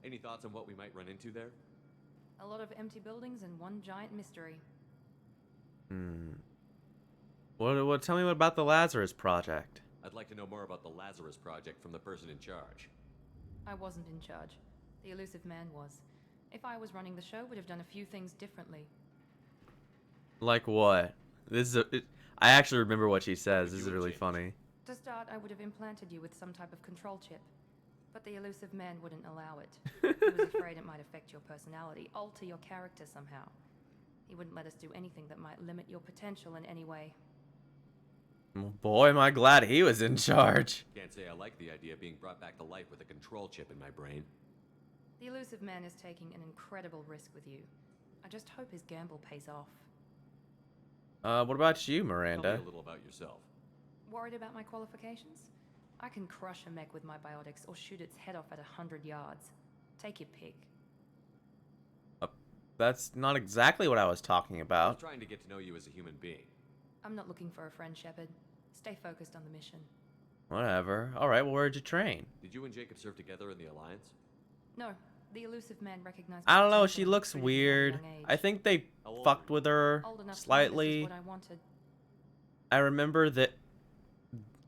Any thoughts on what we might run into there? A lot of empty buildings and one giant mystery. What? Tell me about the Lazarus Project. I'd like to know more about the Lazarus Project from the person in charge. I wasn't in charge. The Elusive Man was. If I was running the show, would have done a few things differently. Like what? I actually remember what she says. This is really funny. To start, I would have implanted you with some type of control chip. But the Elusive Man wouldn't allow it. He was afraid it might affect your personality, alter your character somehow. He wouldn't let us do anything that might limit your potential in any way. Boy, am I glad he was in charge. Can't say I like the idea of being brought back to life with a control chip in my brain. The Elusive Man is taking an incredible risk with you. I just hope his gamble pays off. What about you, Miranda? Tell me a little about yourself. Worried about my qualifications? I can crush a mech with my biotics or shoot its head off at 100 yards. Take your pick. That's not exactly what I was talking I was about. trying to get to know you as a human being. I'm not looking for a friend, Shepard. Stay focused on the mission. Whatever. Alright, well, where'd you train? Did you and Jacob serve together in the Alliance? No, the elusive man recognized I my don't know, potential she and looks recruited me at a weird. young age. I think they How old fucked were you? with her Old enough to know this is slightly. what I wanted. I remember that,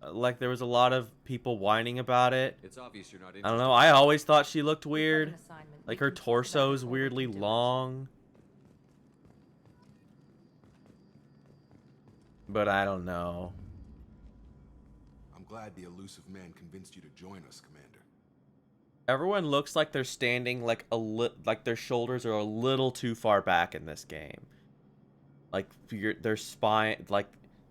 like, there was a lot of people whining about it. It's obvious you're not I don't interested. know, I always thought she looked We've got weird. an assignment. Like, We her can talk about it torso's or we weirdly can do it. long. But I don't know. I'm glad the elusive man convinced you to join us, Commander. Everyone looks like they're standing like like their shoulders are a little too far back in this game. Like their spine, like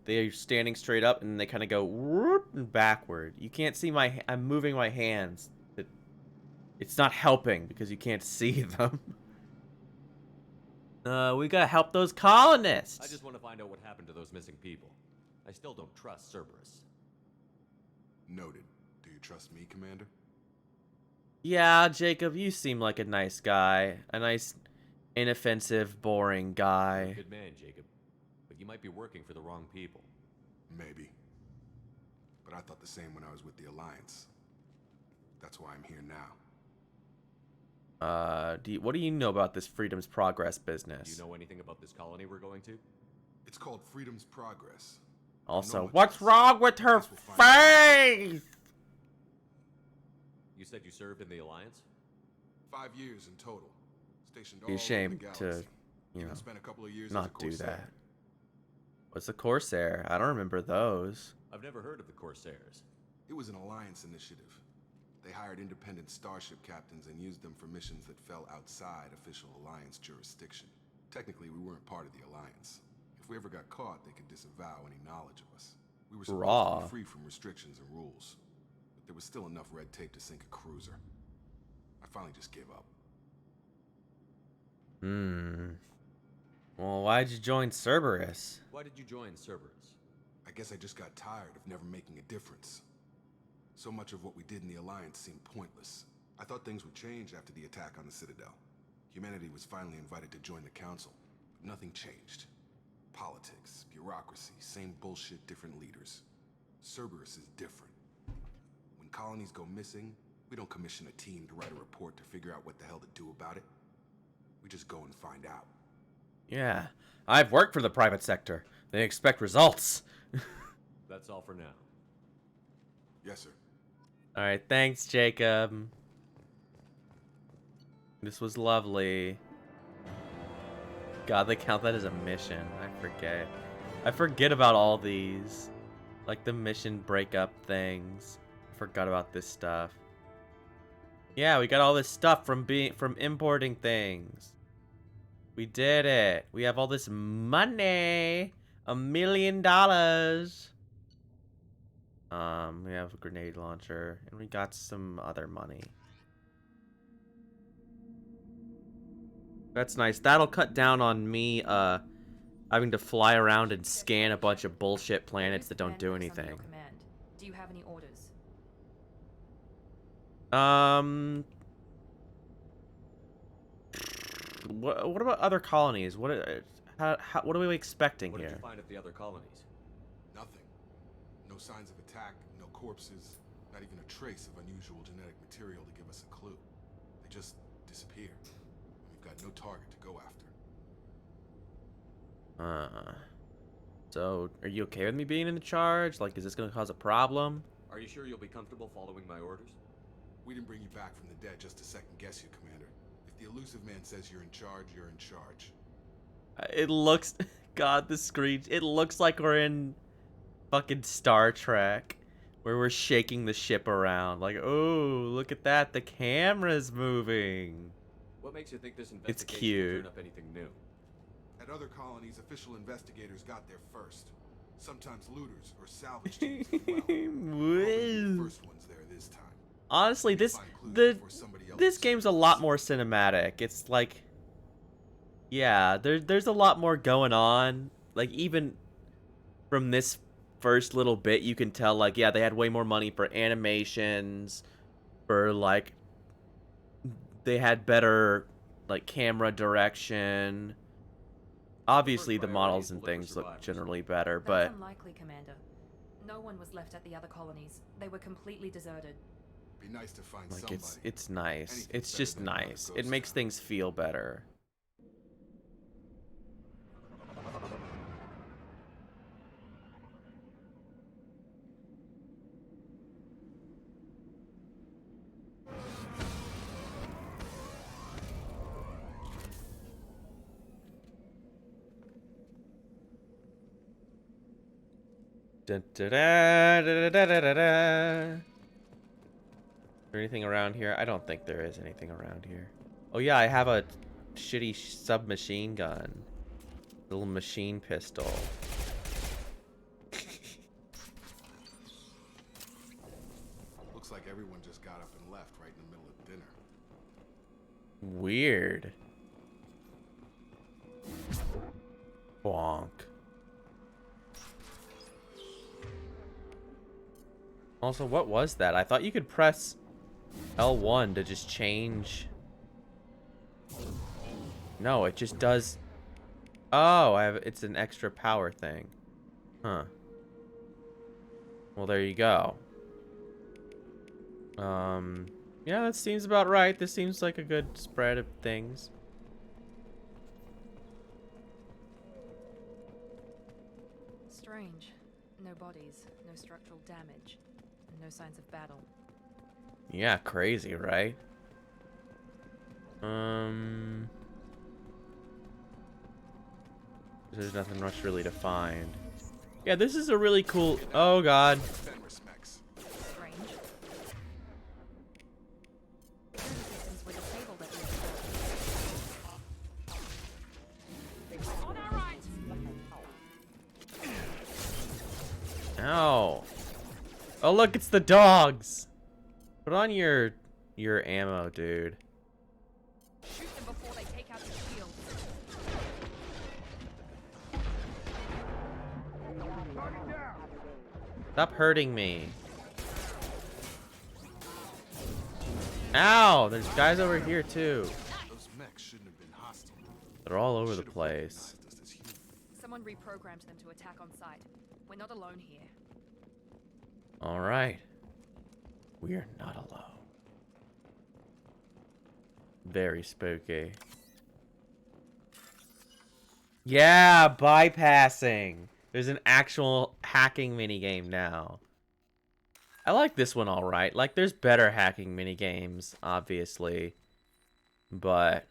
they're standing straight up and they kind of go whoop and backward. You can't see I'm moving my hands. It's not helping because you can't see them. We gotta help those colonists. I just want to find out what happened to those missing people. I still don't trust Cerberus. Noted. Do you trust me, Commander? Yeah, Jacob, you seem like a nice guy. A nice, inoffensive, boring You're guy. a good man, Jacob. But you might be working for the wrong people. Maybe. But I thought the same when I was with the Alliance. That's why I'm here now. What do you know about this Freedom's Progress business? Do you know anything about this colony we're going to? It's called Freedom's Progress. Also, what's wrong with her face? You said you served in the Alliance? 5 years in total. Stationed all Be over the ashamed galaxy. to, you know, Spent a couple of years as a not do Corsair. that. What's a Corsair? I don't remember those. I've never heard of the Corsairs. It was an Alliance initiative. They hired independent starship captains and used them for missions that fell outside official Alliance jurisdiction. Technically, we weren't part of the Alliance. If we ever got caught, they could disavow any knowledge of us. We were supposed to Raw. be free from restrictions and rules. But there was still enough red tape to sink a cruiser. I finally just gave up. Well, why'd you join Cerberus? Why did you join Cerberus? I guess I just got tired of never making a difference. So much of what we did in the Alliance seemed pointless. I thought things would change after the attack on the Citadel. Humanity was finally invited to join the Council, but nothing changed. Politics, bureaucracy, same bullshit, different leaders. Cerberus is different. When colonies go missing, we don't commission a team to write a report to figure out what the hell to do about it. We just go and find out. Yeah, I've worked for the private sector. They expect results. That's all for now. Yes, sir. Alright, thanks, Jacob. This was lovely. God, they count that as a mission. I forget. I forget about all these. Like the mission breakup things. I forgot about this stuff. Yeah, we got all this stuff from importing things. We did it. We have all this money. $1 million. We have a grenade launcher, and we got some other money. That's nice. That'll cut down on me, having to fly around and scan a bunch of bullshit planets that don't do anything. Do you have any orders? What about other colonies? What are we expecting What here? did you find at the other colonies? Nothing. No signs of attack, no corpses, not even a trace of unusual genetic material to give us a clue. They just disappear. We've got no target to go after. So, are you okay with me being in charge? Like, is this gonna cause a problem? Are you sure you'll be comfortable following my orders? We didn't bring you back from the dead just to second guess you, Commander. If the elusive man says you're in charge, you're in charge. It looks... God, the screen... It looks like we're in fucking Star Trek. Where we're shaking the ship around. Like, oh, look at that. The camera's moving. What makes you think this It's investigation will cute. turn up anything new? At other colonies, official investigators got there first. Sometimes looters or salvage teams as well. Probably the first ones there this time. Honestly, this game's a lot more cinematic. It's like, yeah, there's a lot more going on. Like, even from this first little bit, you can tell, like, yeah, they had way more money for animations, for, like, they had better, like camera direction. Obviously, the models and things look generally better, That's but unlikely, Commander. No one was left at the other colonies. They were completely deserted. Be nice to find like somebody. it's nice. Anything's It's better just than another nice. It ghost makes town. things feel better. Dun, da, da, da, da, da, da, da. Is there anything around here? I don't think there is anything around here. Oh yeah, I have a shitty submachine gun. Little machine pistol. Looks like everyone just got up and left right in the middle of dinner. Weird. Bonk. Also, what was that? I thought you could press L1 to just change. No, it just does. Oh, it's an extra power thing. Huh. Well, there you go. Yeah, that seems about right. This seems like a good spread of things. Strange. No bodies, no structural damage, and no signs of battle. Yeah, crazy, right? There's nothing much really to find. Yeah, this is a really cool. Oh god. Strange. Systems were disabled at the On our right! Ow. Oh look, it's the dogs. Put on your ammo, dude. Shoot them before they take out the shield. Stop hurting me. Ow! There's guys over here too. Those mechs shouldn't have been hostile. They're all over the place. Someone reprogrammed them to attack on sight. We're not alone here. Alright. We're not alone. Very spooky. Yeah, bypassing. There's an actual hacking minigame now. I like this one alright. Like, there's better hacking minigames, obviously. But,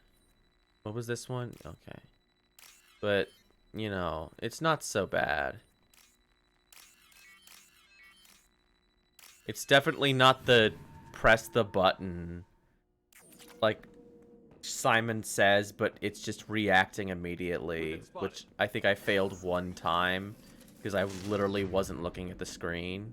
what was this one? Okay. But, you know, it's not so bad. It's definitely not the press the button, like Simon says, but it's just reacting immediately, which I think I failed one time because I literally wasn't looking at the screen.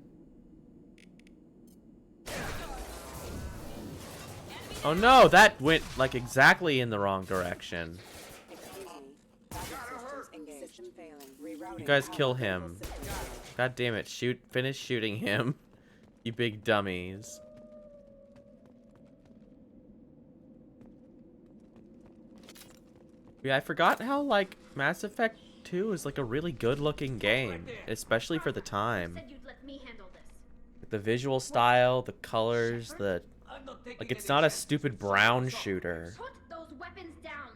Oh no, that went like exactly in the wrong direction. You guys kill him. God damn it, finish shooting him. You big dummies. Yeah, I forgot how, like, Mass Effect 2 is, like, a really good-looking game. Especially for the time. Said you'd let me handle this. The visual style, the colors, the... Like, it's not a stupid brown shooter. Put those weapons down.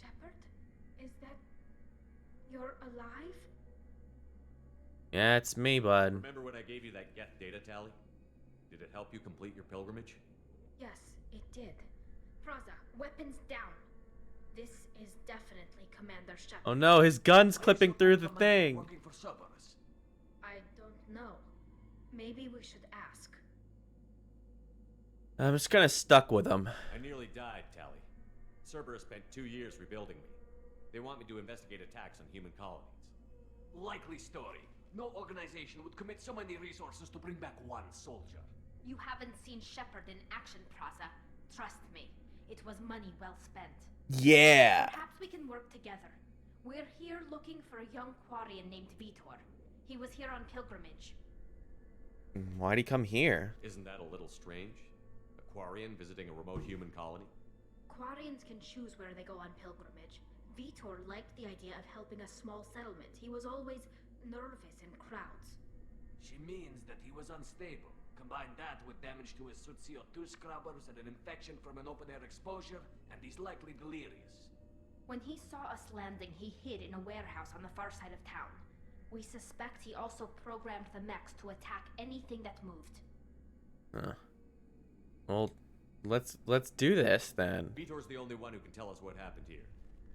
Shepard? Is that... You're alive? Yeah, it's me, bud. Remember when I gave you that Geth data tally? Did it help you complete your pilgrimage? Yes, it did. Fraza, weapons down. This is definitely Commander Shepard. Oh no, his gun's clipping through the thing. I don't know. Maybe we should ask. I'm just kind of stuck with him. I nearly died, Tally. Cerberus spent 2 years rebuilding me. They want me to investigate attacks on human colonies. Likely story. No organization would commit so many resources to bring back one soldier. You haven't seen Shepard in action, Praza. Trust me, it was money well spent. Yeah. Perhaps we can work together. We're here looking for a young Quarian named Vitor. He was here on pilgrimage. Why'd he come here? Isn't that a little strange? A Quarian visiting a remote human colony? Quarians can choose where they go on pilgrimage. Vitor liked the idea of helping a small settlement. He was always nervous in crowds. She means that he was unstable. Combine that with damage to his suit CO2 scrubbers and an infection from an open-air exposure, and he's likely delirious. When he saw us landing, he hid in a warehouse on the far side of town. We suspect he also programmed the mechs to attack anything that moved. Huh. Well, let's do this then. Vitor's the only one who can tell us what happened here.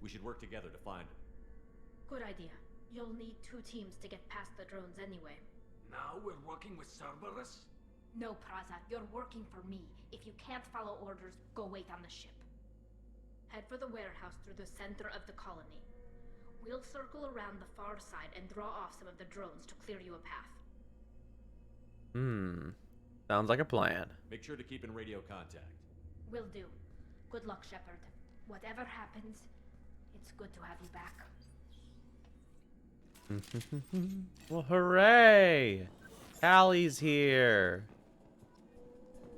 We should work together to find him. Good idea. You'll need 2 teams to get past the drones anyway. Now we're working with Cerberus? No, Praza, you're working for me. If you can't follow orders, go wait on the ship. Head for the warehouse through the center of the colony. We'll circle around the far side and draw off some of the drones to clear you a path. Sounds like a plan. Make sure to keep in radio contact. Will do. Good luck, Shepard. Whatever happens, it's good to have you back. Well, hooray! Callie's here.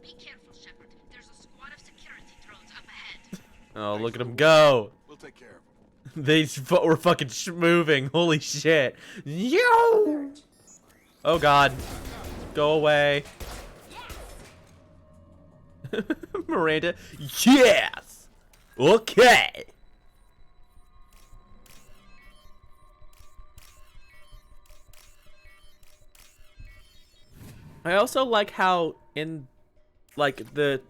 Be careful, Shepard. There's a squad of security drones up ahead. Oh, look at them go! We'll take care of them. They were fucking moving. Holy shit! Yo! Oh god! Go away. Miranda. Yes. Okay. I also like how in like the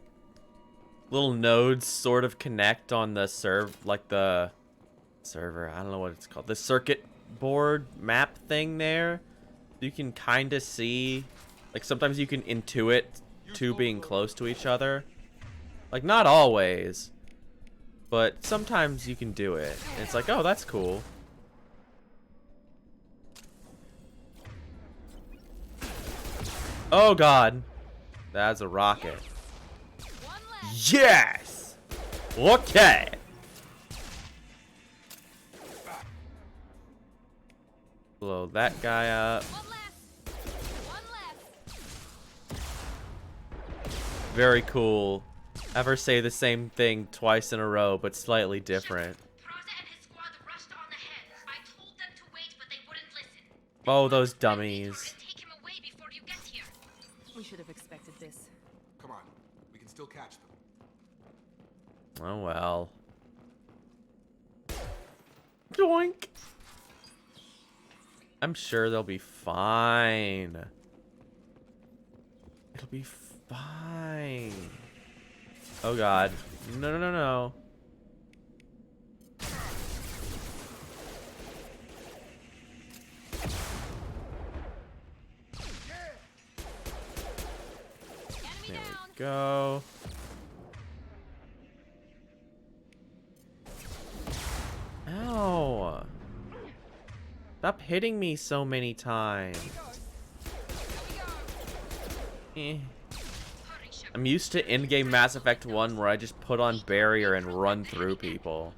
little nodes sort of connect on the the server. I don't know what it's called. The circuit board map thing there. You can kind of see, like sometimes you can intuit two being close to each other. Like not always, but sometimes you can do it. And it's like, oh, that's cool. Oh god, that's a rocket. Yes. Okay. Blow that guy up. Very cool. Ever say the same thing twice in a row, but slightly different. Oh, those dummies. We should have expected this. Come on, we can still catch them. Oh well. Doink. I'm sure they'll be fine. It'll be fine. Oh god. No, no, no, no. There we go. Ow. Stop hitting me so many times. I'm used to in-game Mass Effect 1 where I just put on barrier and run through people.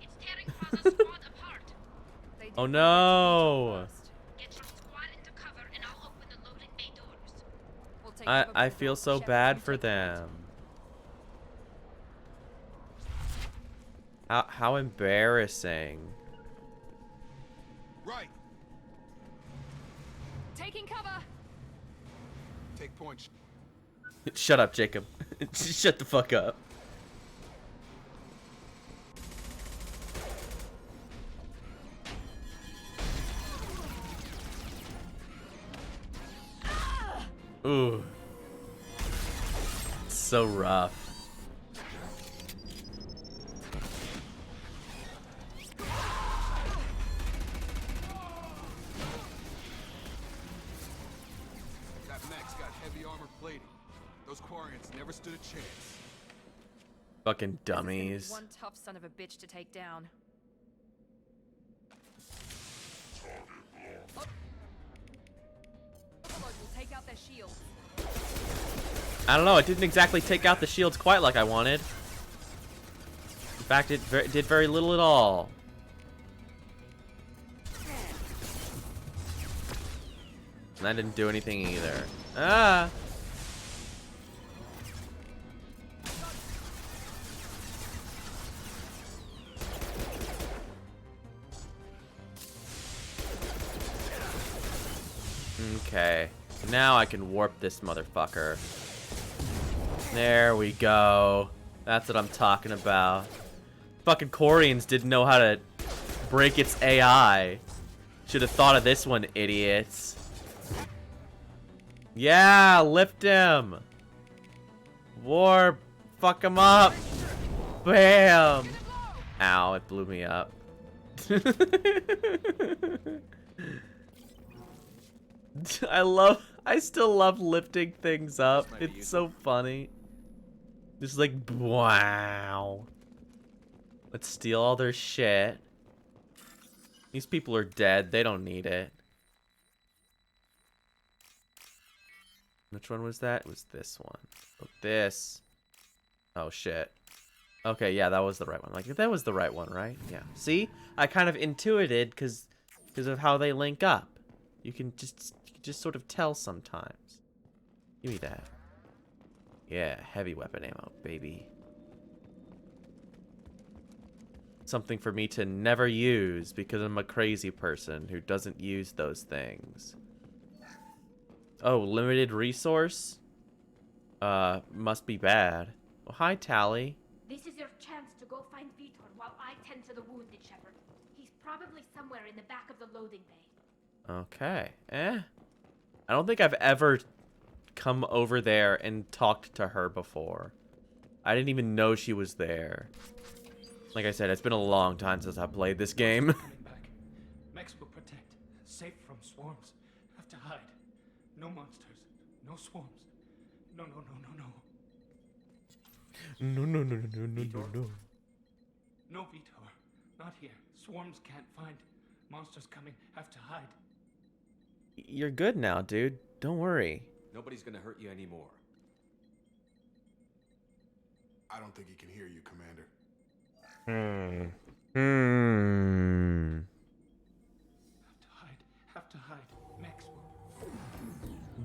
Oh no! I feel so bad for them. How embarrassing. Right. Taking cover. Take point. Shut up, Jacob. Shut the fuck up. Ooh. It's so rough. That mech's got heavy armor plating. Those Quarians never stood a chance. Fucking dummies. One tough son of a bitch to take down. Will take out their shields. I don't know, it didn't exactly take out the shields quite like I wanted. In fact, it did very little at all. And that didn't do anything either. Ah! Okay. Now I can warp this motherfucker. There we go. That's what I'm talking about. Fucking Koreans didn't know how to break its AI. Should have thought of this one, idiots. Yeah, lift him. Warp. Fuck him up. Bam. Ow, it blew me up. I still love lifting things up. It's so funny. Just like, wow. Let's steal all their shit. These people are dead. They don't need it. Which one was that? It was this one. Oh, this. Oh, shit. Okay, yeah, that was the right one. Like, that was the right one, right? Yeah. See? I kind of intuited because of how they link up. You can just sort of tell sometimes. Give me that. Yeah, heavy weapon ammo, baby. Something for me to never use because I'm a crazy person who doesn't use those things. Oh, limited resource? Must be bad. Well, hi, Tally. This is your chance to go find Vitor while I tend to the wounded, Shepard. He's probably somewhere in the back of the loading bay. Okay. I don't think I've ever come over there and talked to her before. I didn't even know she was there. Like I said, it's been a long time since I played this game. Mex will protect. Safe from swarms. Have to hide. No monsters. No swarms. No, no, no, no, no. No, no, no, no, no, no, no. No, Vitor. Not here. Swarms can't find. Monsters coming. Have to hide. You're good now, dude. Don't worry. Nobody's gonna hurt you anymore. I don't think he can hear you, Commander. Have to hide. Have to hide. Mex will.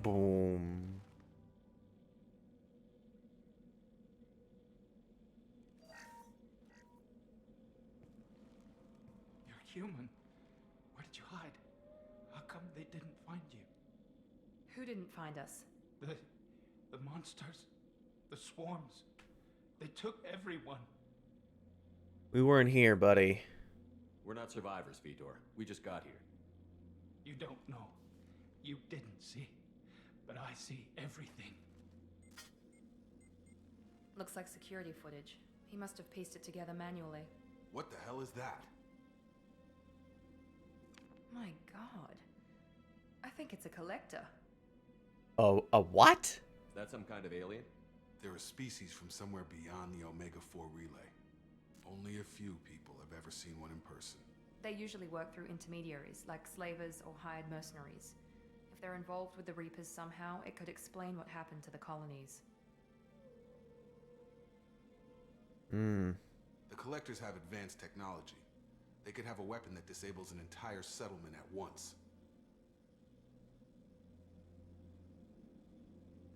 Boom. You're human. Where did you hide? How come they didn't find you? Who didn't find us? The monsters. The swarms. They took everyone. We weren't here, buddy. We're not survivors, Vitor. We just got here. You don't know. You didn't see. But I see everything. Looks like security footage. He must have pieced it together manually. What the hell is that? My god. I think it's a collector. Oh, a what? Is that some kind of alien? They're a species from somewhere beyond the Omega-4 relay. Only a few people have ever seen one in person. They usually work through intermediaries, like slavers or hired mercenaries. If they're involved with the Reapers somehow, it could explain what happened to the colonies. The collectors have advanced technology. They could have a weapon that disables an entire settlement at once.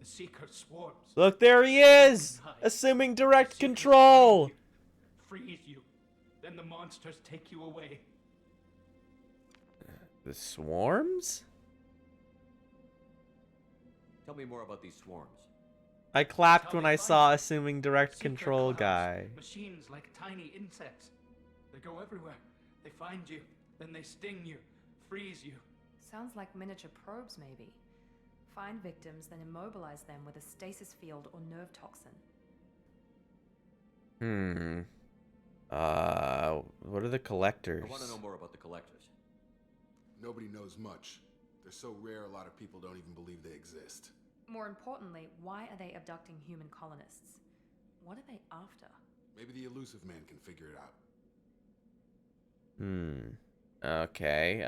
The Seeker swarms. Look, there he is! Assuming direct control! Freeze you. Then the monsters take you away. The swarms? Tell me more about these swarms. I clapped when I saw assuming direct control guy. Machines like tiny insects. They go everywhere. They find you, then they sting you, freeze you. Sounds like miniature probes, maybe. Find victims, then immobilize them with a stasis field or nerve toxin. What are the collectors? I want to know more about the collectors. Nobody knows much. They're so rare, a lot of people don't even believe they exist. More importantly, why are they abducting human colonists? What are they after? Maybe the elusive man can figure it out. Okay.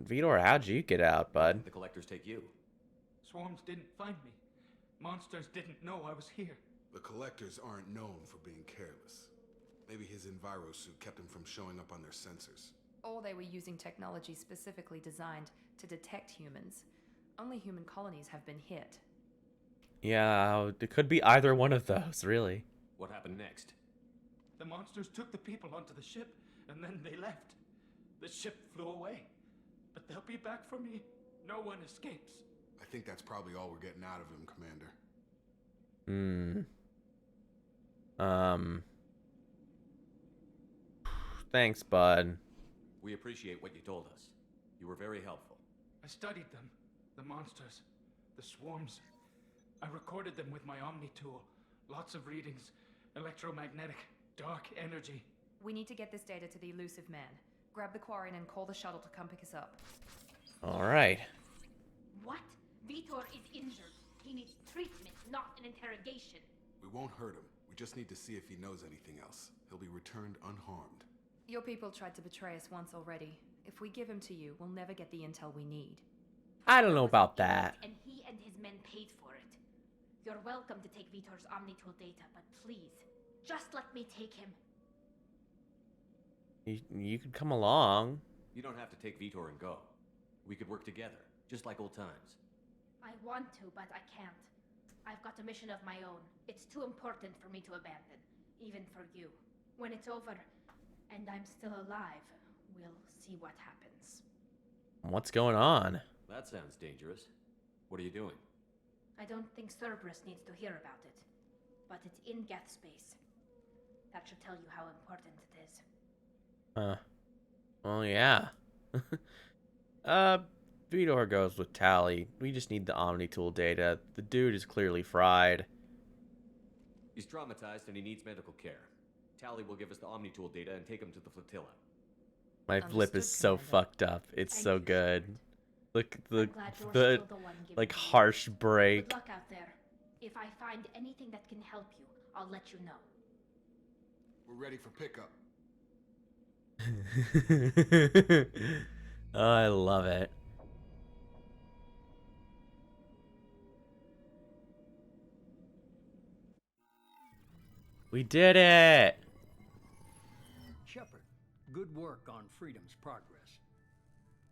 Vitor, how'd you get out, bud? The collectors take you. Swarms didn't find me. Monsters didn't know I was here. The collectors aren't known for being careless. Maybe his envirosuit kept him from showing up on their sensors. Or they were using technology specifically designed to detect humans. Only human colonies have been hit. Yeah, it could be either one of those, really. What happened next? The monsters took the people onto the ship, and then they left. The ship flew away. But they'll be back for me. No one escapes. I think that's probably all we're getting out of him, Commander. Thanks, bud. We appreciate what you told us. You were very helpful. I studied them. The monsters. The swarms. I recorded them with my Omni tool. Lots of readings. Electromagnetic. Dark energy. We need to get this data to the elusive man. Grab the Quarian and call the shuttle to come pick us up. Alright. What? Vitor is injured. He needs treatment, not an interrogation. We won't hurt him. We just need to see if he knows anything else. He'll be returned unharmed. Your people tried to betray us once already. If we give him to you, we'll never get the intel we need. I don't know about that. And he and his men paid for it. You're welcome to take Vitor's Omnitool data, but please, just let me take him. You could come along. You don't have to take Vitor and go. We could work together, just like old times. I want to, but I can't. I've got a mission of my own. It's too important for me to abandon, even for you. When it's over, and I'm still alive, we'll see what happens. What's going on? That sounds dangerous. What are you doing? I don't think Cerberus needs to hear about it, but it's in Geth space. That should tell you how important it is. Well, yeah. Vitor goes with Tally. We just need the Omnitool data. The dude is clearly fried. He's traumatized and he needs medical care. Tally will give us the Omnitool data and take him to the flotilla. My lip is so fucked up. It's so good. Look, the like harsh break. Good luck out there. If I find anything that can help you, I'll let you know. We're ready for pickup. Oh, I love it. We did it! Shepard, good work on Freedom's progress.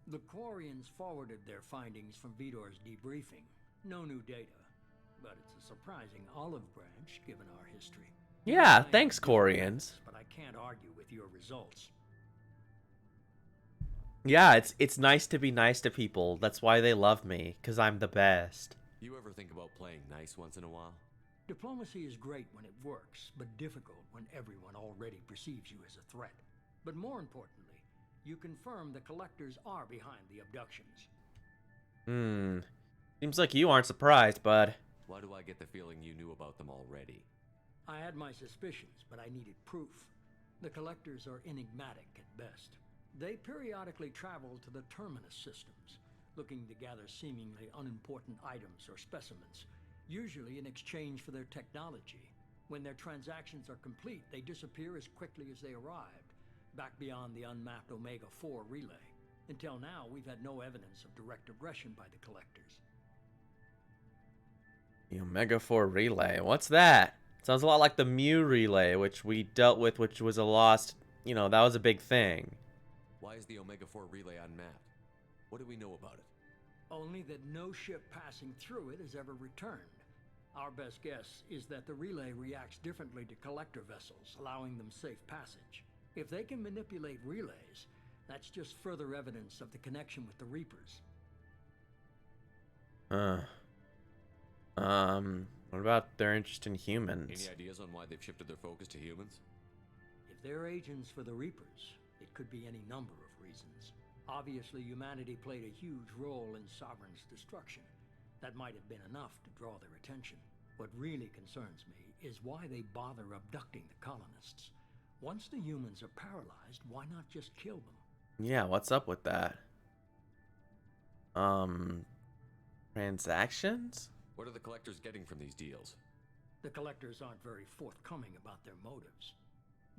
The Quarians forwarded their findings from Vitor's debriefing. No new data, but it's a surprising olive branch given our history. Yeah, thanks, Quarians. But I can't argue with your results. Yeah, it's nice to be nice to people. That's why they love me, because I'm the best. You ever think about playing nice once in a while? Diplomacy is great when it works, but difficult when everyone already perceives you as a threat. But more importantly, you confirm the Collectors are behind the abductions. Seems like you aren't surprised, bud. Why do I get the feeling you knew about them already? I had my suspicions, but I needed proof. The Collectors are enigmatic at best. They periodically travel to the Terminus systems, looking to gather seemingly unimportant items or specimens, usually in exchange for their technology. When their transactions are complete, they disappear as quickly as they arrived, back beyond the unmapped Omega-4 relay. Until now, we've had no evidence of direct aggression by the Collectors. The Omega-4 relay, what's that? Sounds a lot like the Mu relay, which we dealt with, which was a lost, that was a big thing. Why is the Omega-4 relay unmapped? What do we know about it? Only that no ship passing through it has ever returned. Our best guess is that the relay reacts differently to collector vessels, allowing them safe passage. If they can manipulate relays, that's just further evidence of the connection with the Reapers. What about their interest in humans? Any ideas on why they've shifted their focus to humans? If they're agents for the Reapers, it could be any number of reasons. Obviously, humanity played a huge role in Sovereign's destruction. That might have been enough to draw their attention. What really concerns me is why they bother abducting the colonists. Once the humans are paralyzed, why not just kill them? Yeah, what's up with that? Transactions? What are the Collectors getting from these deals? The Collectors aren't very forthcoming about their motives.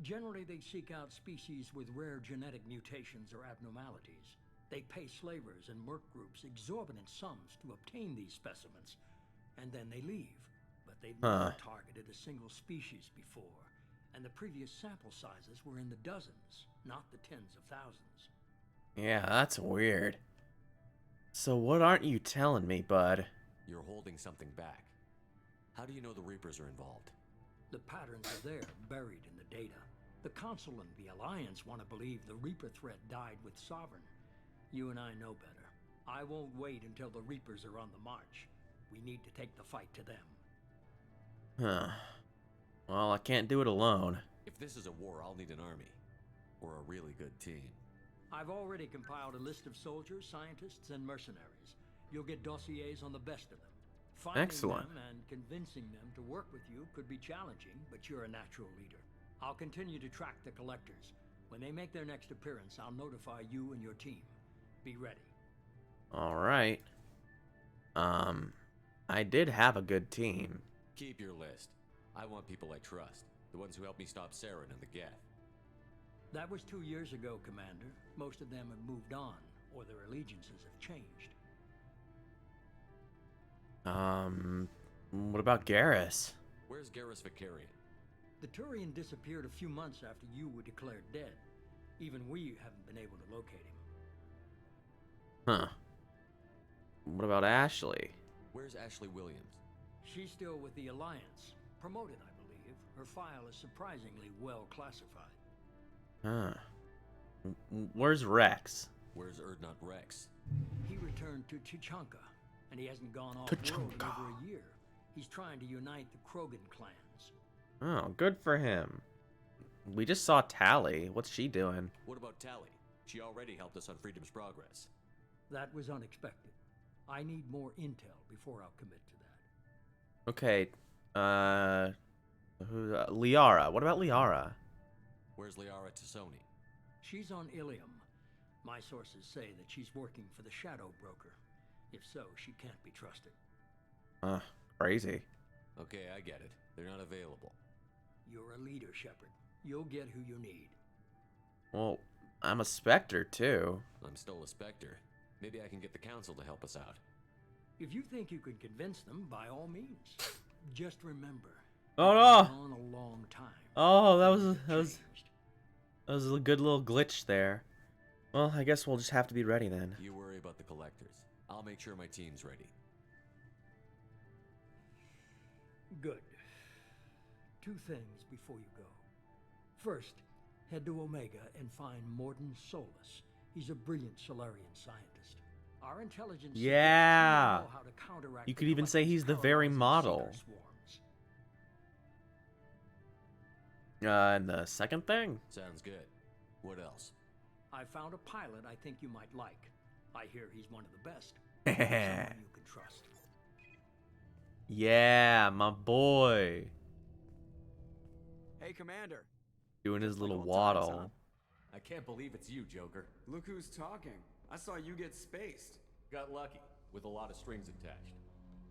Generally, they seek out species with rare genetic mutations or abnormalities. They pay slavers and merc groups exorbitant sums to obtain these specimens, and then they leave. But they've never targeted a single species before, and the previous sample sizes were in the dozens, not the tens of thousands. Yeah, that's weird. So what aren't you telling me, bud? You're holding something back. How do you know the Reapers are involved? The patterns are there, buried in the data. The Council and the Alliance want to believe the Reaper threat died with Sovereign. You and I know better. I won't wait until the Reapers are on the march. We need to take the fight to them. Huh. Well, I can't do it alone. If this is a war, I'll need an army. Or a really good team. I've already compiled a list of soldiers, scientists, and mercenaries. You'll get dossiers on the best of them. Finding Excellent. them and convincing them to work with you could be challenging, but you're a natural leader. I'll continue to track the collectors. When they make their next appearance, I'll notify you and your team. Be ready. All right. I did have a good team. Keep your list. I want people I trust. The ones who helped me stop Saren and the Geth. That was 2 years ago, Commander. Most of them have moved on, or their allegiances have changed. What about Garrus? Where's Garrus Vicarian? The Turian disappeared a few months after you were declared dead. Even we haven't been able to locate him. Huh. What about Ashley? Where's Ashley Williams? She's still with the Alliance. Promoted, I believe. Her file is surprisingly well classified. Huh. Where's Rex? Where's Erdnot Rex? He returned to Tuchanka, and he hasn't gone off-world in over a year. He's trying to unite the Krogan clans. Oh, good for him. We just saw Tally. What's she doing? What about Tally? She already helped us on Freedom's Progress. That was unexpected. I need more intel before I'll commit to that. Okay, Liara. What about Liara? Where's Liara Tassoni? She's on Ilium. My sources say that she's working for the Shadow Broker. If so, she can't be trusted. Crazy. Okay, I get it. They're not available. You're a leader, Shepard. You'll get who you need. Well, I'm a Spectre, too. I'm still a Spectre. Maybe I can get the Council to help us out. If you think you can convince them, by all means. Just remember, Oh no! it's gone a long time. Oh, that was a good little glitch there. Well, I guess we'll just have to be ready then. You worry about the collectors. I'll make sure my team's ready. Good. 2 things before you go. First, head to Omega and find Morden Solus. He's a brilliant Solarian scientist. Our intelligence Yeah. know how to counteract You the could even say he's the collectors' very colonizing model. seeker swarms. And the second thing? Sounds good. What else? I found a pilot I think you might like. I hear he's one of the best. Yeah, Someone you can trust. my boy. Hey, Commander. Doing his little old waddle. times, huh? I can't believe it's you, Joker. Look who's talking. I saw you get spaced. Got lucky, with a lot of strings attached.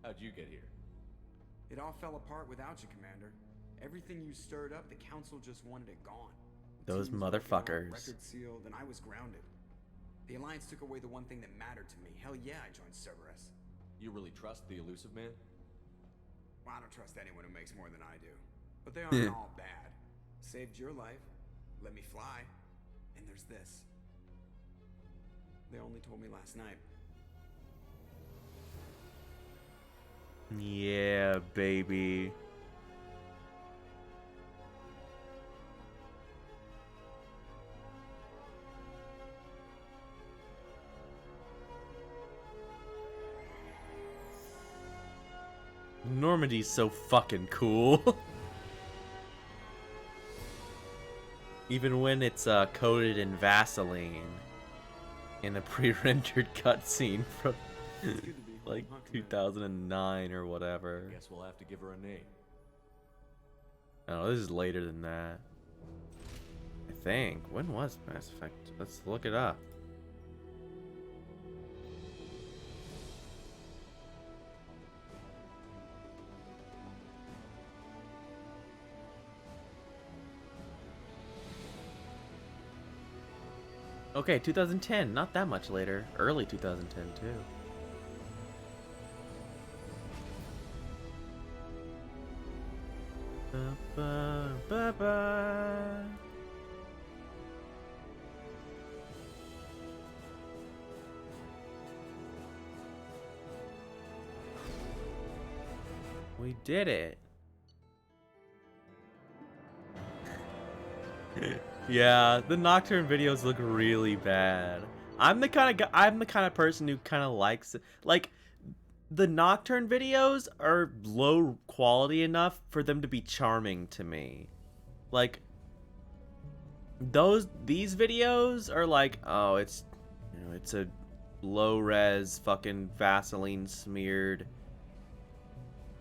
How'd you get here? It all fell apart without you, Commander. Everything you stirred up, the Council just wanted it gone. Those Teams working on motherfuckers. Record sealed, and I was grounded. The Alliance took away the one thing that mattered to me. Hell yeah, I joined Cerberus. You really trust the Elusive Man? Well, I don't trust anyone who makes more than I do. But they aren't all bad. Saved your life, let me fly, and there's this. They only told me last night. Yeah, baby. Normandy's so fucking cool. Even when it's coated in Vaseline in a pre-rendered cutscene from like 2009 or whatever. Guess we'll have to give her a name. Oh, this is later than that. I think. When was Mass Effect? Let's look it up. Okay, 2010, not that much later. Early 2010, too. Ba-ba-ba-ba. We did it. Yeah, the Nocturne videos look really bad. I'm the kind of person who kind of likes it. Like, the Nocturne videos are low quality enough for them to be charming to me. Like, these videos are like, oh, it's, you know, it's a low res fucking Vaseline smeared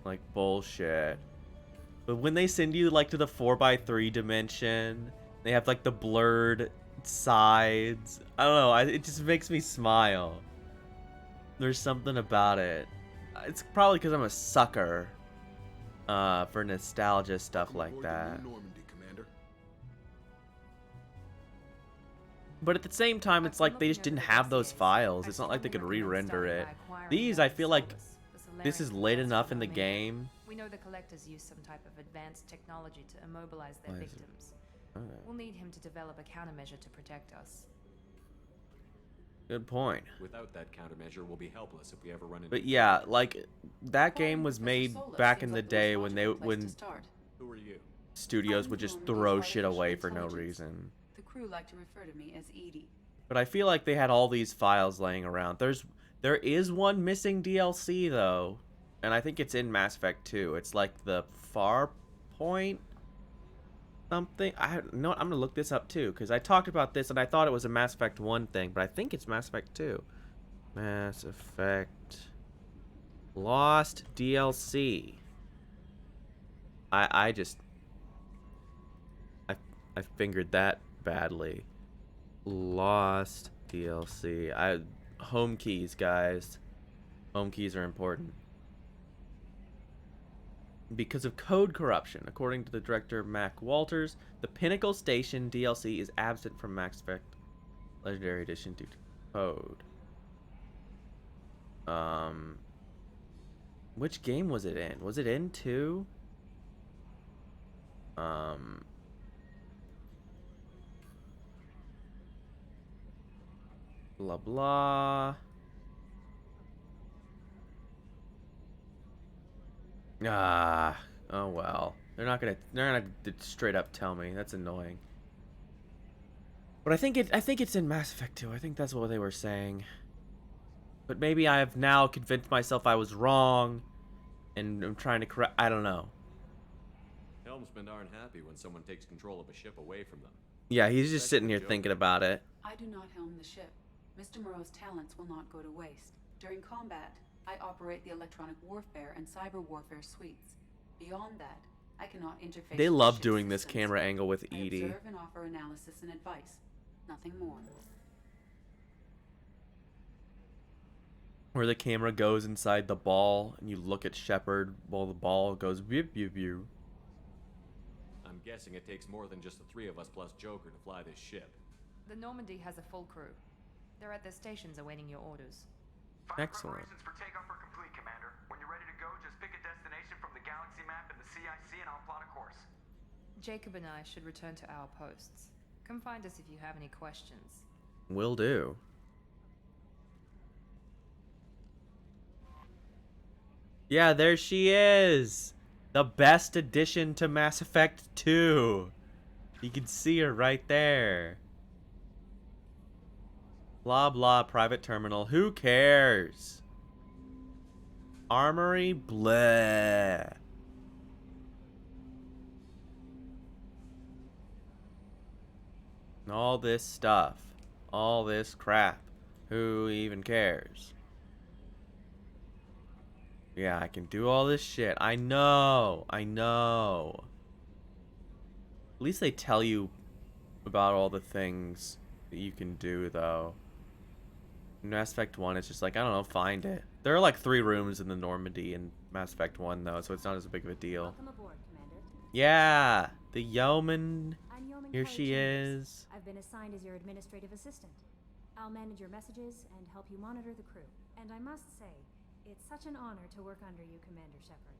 like bullshit. But when they send you like to the 4x3 dimension, they have like the blurred sides. I don't know, it just makes me smile. There's something about it. It's probably because I'm a sucker for nostalgia stuff like that. Normandy, Commander. But at the same time, it's like they just didn't have those files. It's not like they could re-render it. These, I feel like, this is late enough in the game. We know the collectors use some type of advanced technology to immobilize their victims. Okay. We'll need him to develop a countermeasure to protect us. Good point. Without that countermeasure, we'll be helpless if we ever run into. But yeah, like that game was made back in the day when Who are you? studios would just throw shit away for no reason. The crew like to refer to me as Edie. But I feel like they had all these files laying around. There is one missing DLC though, and I think it's in Mass Effect 2. It's like the Far Point something. I'm gonna look this up too, because I talked about this and I thought it was a Mass Effect 1 thing, but I think it's Mass Effect 2. Mass Effect Lost DLC. I fingered that badly. Lost DLC. Home keys, guys. Home keys are important. Because of code corruption, according to the director Mac Walters, the Pinnacle Station DLC is absent from Mass Effect Legendary Edition due to code. Which game was it in? Was it in 2? Blah blah. Oh well. They're not gonna straight up tell me. That's annoying. But I think it's in Mass Effect 2. I think that's what they were saying. But maybe I have now convinced myself I was wrong, and I'm trying to correct. I don't know. Helmsmen aren't happy when someone takes control of a ship away from them. Yeah, he's just sitting here thinking about it. I do not helm the ship. Mr. Moreau's talents will not go to waste. During combat, I operate the electronic warfare and cyber warfare suites. Beyond that, I cannot interface. They with love ship doing this systems. camera angle with I Edie. observe and offer analysis and advice. Nothing more. Where the camera goes inside the ball and you look at Shepard while the ball goes beep beep beep. I'm guessing it takes more than just the 3 of us plus Joker to fly this ship. The Normandy has a full crew. They're at their stations awaiting your orders. Excellent. Preparations for takeoff are complete, Commander. When you're ready to go, just pick a destination from the galaxy map and the CIC and I'll plot a course. Jacob and I should return to our posts. Come find us if you have any questions. Will do. Yeah, there she is. The best addition to Mass Effect 2. You can see her right there. Blah blah, private terminal. Who cares? Armory, bleh. All this stuff. All this crap. Who even cares? Yeah, I can do all this shit. I know. I know. At least they tell you about all the things that you can do, though. In Mass Effect 1, it's just like, I don't know, find it. There are like 3 rooms in the Normandy in Mass Effect 1, though, so it's not as big of a deal. Welcome aboard, Commander. Yeah, the yeoman. I'm Yeoman Here Kelly she Chambers. is. I've been assigned as your administrative assistant. I'll manage your messages and help you monitor the crew. And I must say, it's such an honor to work under you, Commander Shepard.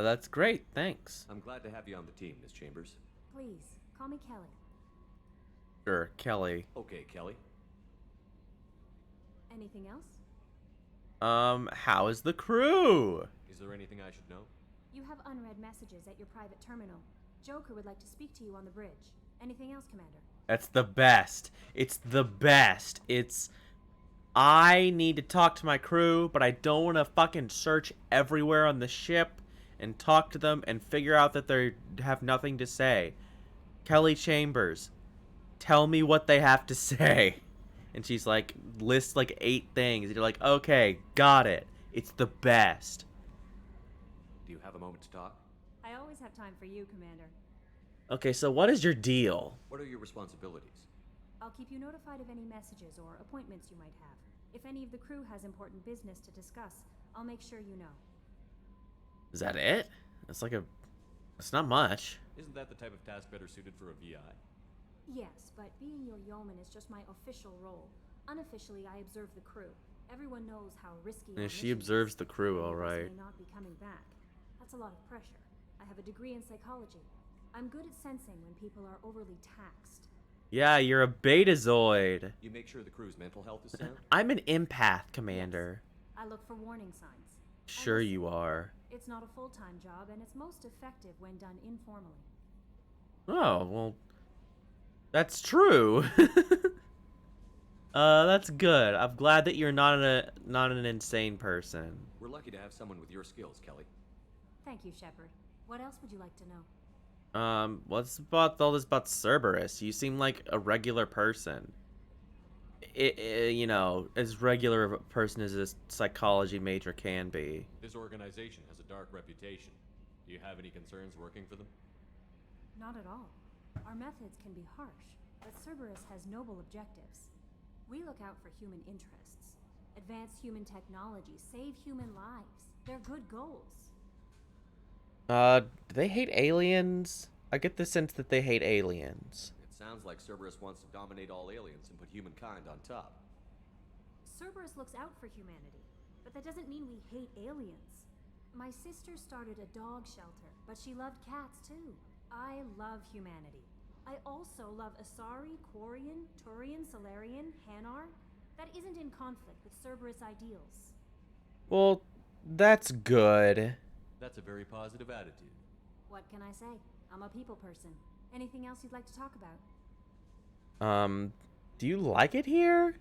That's great, thanks. I'm glad to have you on the team, Miss Chambers. Please, call me Kelly. Sure, Kelly. Okay, Kelly. Anything else? How is the crew? Is there anything I should know? You have unread messages at your private terminal. Joker would like to speak to you on the bridge. Anything else, Commander? That's the best. It's the best. It's... I need to talk to my crew, but I don't want to fucking search everywhere on the ship and talk to them and figure out that they have nothing to say. Kelly Chambers, tell me what they have to say. And she's like, lists like 8 things. And you're like, okay, got it. It's the best. Do you have a moment to talk? I always have time for you, Commander. Okay, so what is your deal? What are your responsibilities? I'll keep you notified of any messages or appointments you might have. If any of the crew has important business to discuss, I'll make sure you know. Is that it? It's like a... It's not much. Isn't that the type of task better suited for a VI? Yes, but being your yeoman is just my official role. Unofficially, I observe the crew. Everyone knows how risky. And she observes the crew, all right. May not be coming back. That's a lot of pressure. I have a degree in psychology. I'm good at sensing when people are overly taxed. Yeah, you're a betazoid. You make sure the crew's mental health is sound? I'm an empath, Commander. Yes. I look for warning signs. Sure you are. It's not a full-time job, and it's most effective when done informally. Oh, well... That's true. That's good. I'm glad that you're not an insane person. We're lucky to have someone with your skills, Kelly. Thank you, Shepard. What else would you like to know? What's about all this about Cerberus? You seem like a regular person. You know, as regular of a person as a psychology major can be. This organization has a dark reputation. Do you have any concerns working for them? Not at all. Our methods can be harsh, but Cerberus has noble objectives. We look out for human interests, advance human technology, save human lives. They're good goals. Do they hate aliens? I get the sense that they hate aliens. It sounds like Cerberus wants to dominate all aliens and put humankind on top. Cerberus looks out for humanity, but that doesn't mean we hate aliens. My sister started a dog shelter, but she loved cats too. I love humanity. I also love Asari, Quarian, Turian, Solarian, Hanar. That isn't in conflict with Cerberus ideals. Well, that's good. That's a very positive attitude. What can I say? I'm a people person. Anything else you'd like to talk about? Do you like it here?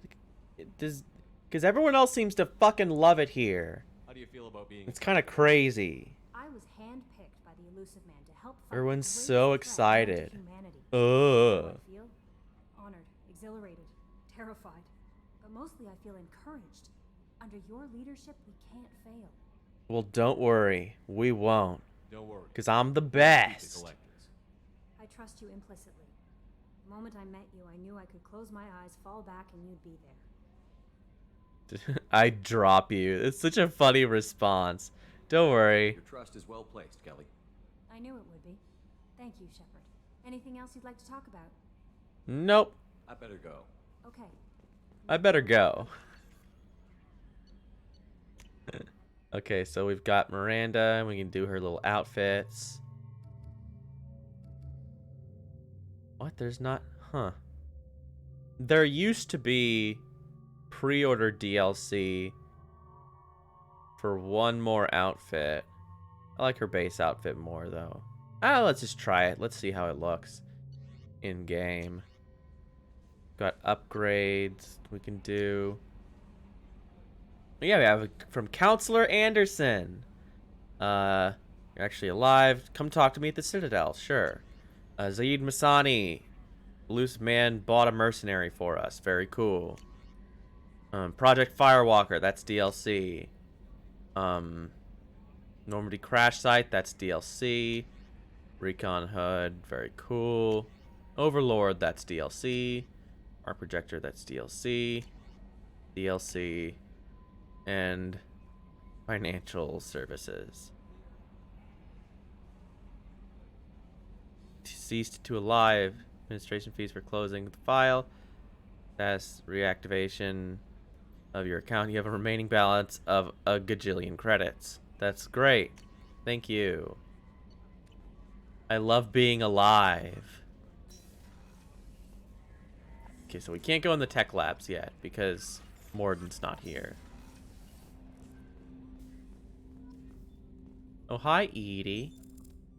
Because everyone else seems to fucking love it here. How do you feel about being... It's kind of crazy. I was handpicked by the Elusive Man to help fight Everyone's the so greatest excited. threat to humanity. Ugh. How do I feel? Honored, exhilarated, terrified. But mostly I feel encouraged. Under your leadership, we can't fail. Well, don't worry. We won't. Don't worry. Because I'm the best. I trust you implicitly. The moment I met you, I knew I could close my eyes, fall back, and you'd be there. I drop you. It's such a funny response. Don't worry. Your trust is well placed, Kelly. I knew it would be. Thank you, Shepard. Anything else you'd like to talk about? Nope. I better go. Okay. I better go. Okay, so we've got Miranda, and we can do her little outfits. What? There's not... Huh. There used to be pre-order DLC for one more outfit. I like her base outfit more, though. Let's just try it. Let's see how it looks in-game. Got upgrades we can do. Yeah, we have from Counselor Anderson. You're actually alive. Come talk to me at the Citadel. Sure. Zaid Masani. Elusive Man bought a mercenary for us. Very cool. Project Firewalker. That's DLC. Normandy Crash Site. That's DLC. Recon HUD. Very cool. Overlord. That's DLC. Arc Projector. That's DLC. DLC. And financial services. Ceased to alive. Administration fees for closing the file. That's reactivation of your account. You have a remaining balance of a gajillion credits. That's great. Thank you. I love being alive. Okay, so we can't go in the tech labs yet because Morden's not here. Oh, hi, Edie.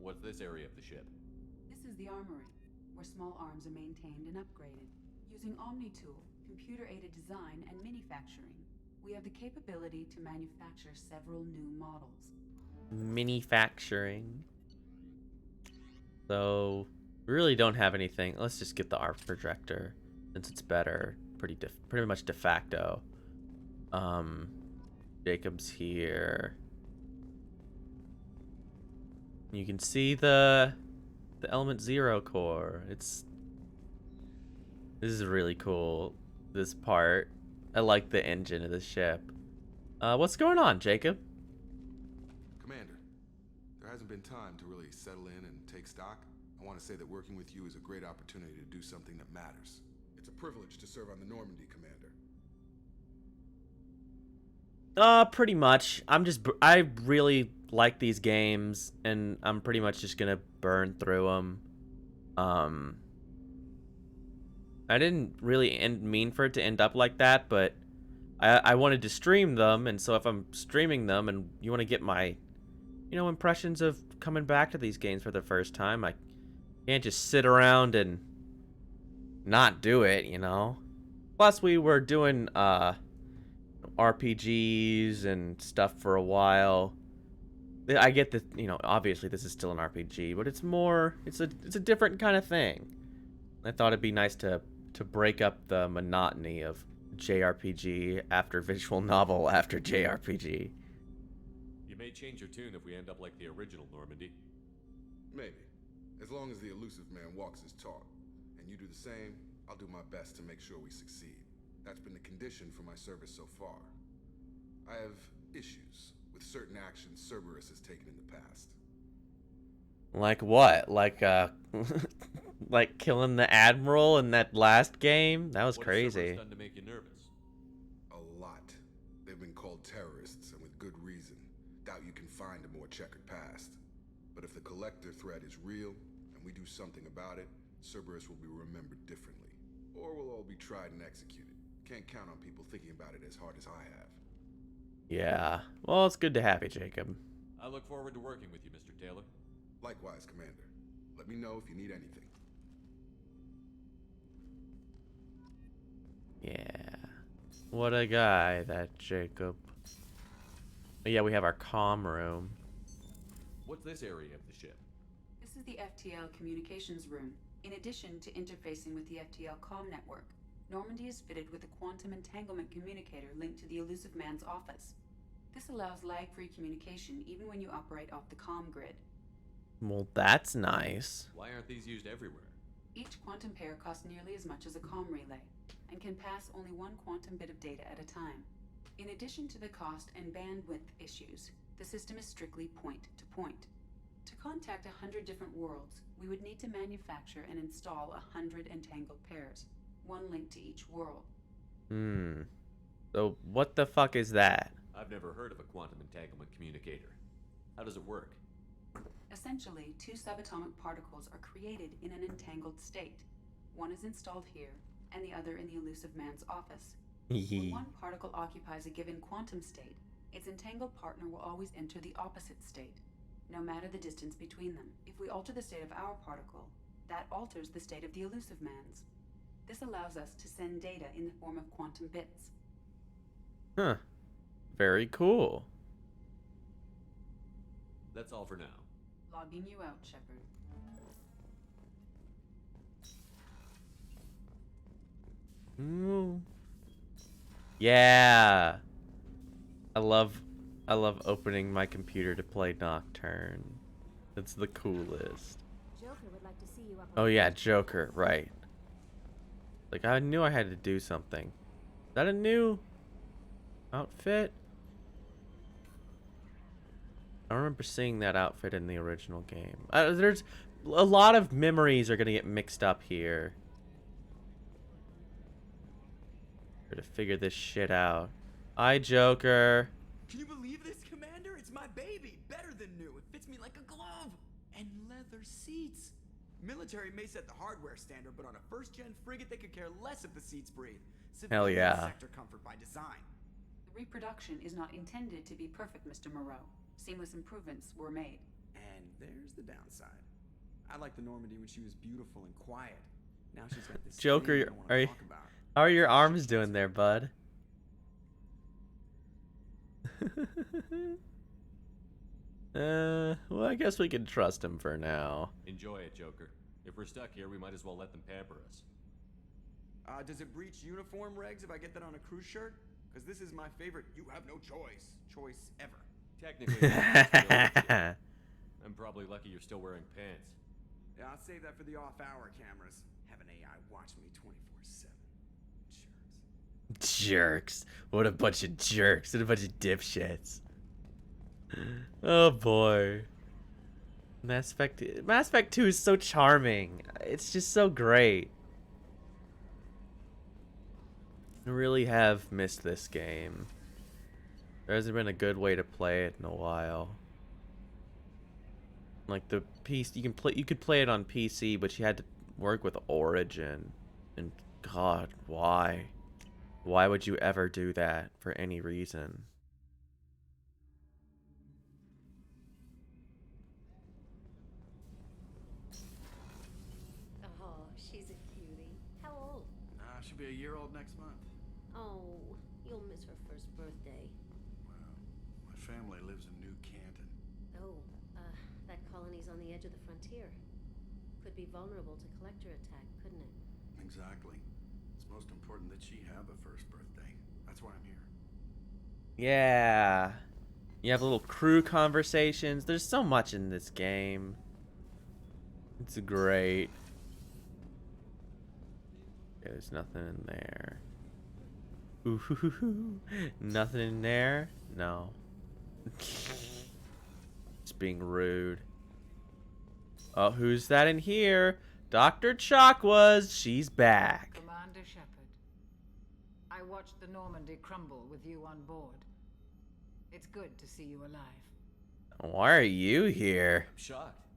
What's this area of the ship? This is the armory. where small arms are maintained and upgraded. Using OmniTool, computer-aided design, and manufacturing, we have the capability to manufacture several new models. Manufacturing. So, we really don't have anything. Let's just get the ARC projector, since it's better. Pretty much de facto. Jacob's here. You can see the Element Zero core. This is really cool. This part. I like the engine of the ship. What's going on, Jacob? Commander, there hasn't been time to really settle in and take stock. I want to say that working with you is a great opportunity to do something that matters. It's a privilege to serve on the Normandy, Commander. Pretty much. I really like these games, and I'm pretty much just gonna burn through them. I didn't really mean for it to end up like that, but I wanted to stream them, and so if I'm streaming them and you want to get my, impressions of coming back to these games for the first time, I can't just sit around and not do it, Plus, we were doing, RPGs and stuff for a while. I get that, obviously this is still an RPG, but it's a different kind of thing. I thought it'd be nice to break up the monotony of JRPG after visual novel after JRPG. You may change your tune if we end up like the original Normandy. Maybe. As long as the elusive man walks his talk, and you do the same, I'll do my best to make sure we succeed. That's been the condition for my service so far. I have issues with certain actions Cerberus has taken in the past. Like what? Like like killing the Admiral in that last game? That was crazy. What has Cerberus done to make you nervous? A lot. They've been called terrorists, and with good reason. Doubt you can find a more checkered past. But if the Collector threat is real, and we do something about it, Cerberus will be remembered differently. Or we'll all be tried and executed. Can't count on people thinking about it as hard as I have. Yeah. Well, it's good to have you, Jacob. I look forward to working with you, Mr. Taylor. Likewise, Commander. Let me know if you need anything. Yeah. What a guy, that Jacob. Oh, yeah, we have our comm room. What's this area of the ship? This is the FTL communications room. In addition to interfacing with the FTL comm network, Normandy is fitted with a quantum entanglement communicator linked to the elusive man's office. This allows lag-free communication even when you operate off the comm grid. Well, that's nice. Why aren't these used everywhere? Each quantum pair costs nearly as much as a comm relay, and can pass only one quantum bit of data at a time. In addition to the cost and bandwidth issues, the system is strictly point-to-point. To contact 100 different worlds, we would need to manufacture and install 100 entangled pairs, one link to each world. So what the fuck is that? I've never heard of a quantum entanglement communicator. How does it work? Essentially, two subatomic particles are created in an entangled state. One is installed here, and the other in the elusive man's office. When one particle occupies a given quantum state, its entangled partner will always enter the opposite state, no matter the distance between them. If we alter the state of our particle, that alters the state of the elusive man's. This allows us to send data in the form of quantum bits. Huh. Very cool. That's all for now. Logging you out, Shepard. Yeah. I love opening my computer to play Nocturne. It's the coolest. Joker would like to see you up. Oh yeah, Joker, right. Like, I knew I had to do something. Is that a new outfit? I remember seeing that outfit in the original game. There's a lot of memories are gonna get mixed up here. To figure this shit out. Hi, Joker. Can you believe this, Commander? It's my baby. Better than new. It fits me like a glove. And leather seats. Military may set the hardware standard, but on a first-gen frigate, they could care less if the seats breathe. Hell yeah. Sector comfort by design. The reproduction is not intended to be perfect, Mr. Moreau. Seamless improvements were made. And there's the downside. I liked the Normandy when she was beautiful and quiet. Now she's got this Joker, thing I don't want to talk about. how are your arms doing there, bud? Well, I guess we can trust him for now. Enjoy it, Joker. If we're stuck here, we might as well let them pamper us. Does it breach uniform regs if I get that on a cruise shirt? Because this is my favorite you have no choice ever. Technically, I'm probably lucky you're still wearing pants. Yeah, I'll save that for the off-hour cameras. Have an AI watch me 24/7. Jerks. What a bunch of jerks. What a bunch of dipshits. Oh boy. Mass Effect 2 is so charming. It's just so great. I really have missed this game. There hasn't been a good way to play it in a while. Like the PC, you could play it on PC, but you had to work with Origin. And God, why? Why would you ever do that for any reason? Oh, she's a cutie. How old? She'll be a year old next month. Oh, you'll miss her first birthday. Well, my family lives in New Canton. Oh, that colony's on the edge of the frontier. Could be vulnerable to collector attack, couldn't it? Exactly. It's most important that she have a first birthday. That's why I'm here. Yeah. You have little crew conversations. There's so much in this game. It's great. Okay, there's nothing in there. Ooh, nothing in there? No. Just being rude. Oh, who's that in here? Dr. Chakwas. She's back. Commander Shepard. I watched the Normandy crumble with you on board. It's good to see you alive. Why are you here? I'm shocked.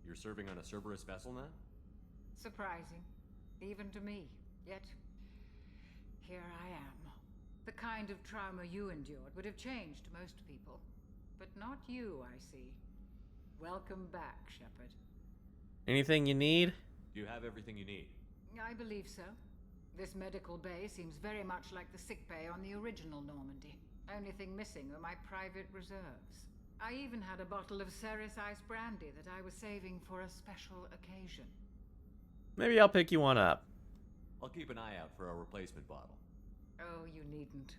You're serving on a Cerberus vessel now? Surprising, even to me. Yet, here I am. The kind of trauma you endured would have changed most people. But not you, I see. Welcome back, Shepard. Anything you need? Do you have everything you need? I believe so. This medical bay seems very much like the sick bay on the original Normandy. Only thing missing were my private reserves. I even had a bottle of Ceres Ice brandy that I was saving for a special occasion. Maybe I'll pick you one up. I'll keep an eye out for a replacement bottle. Oh, you needn't.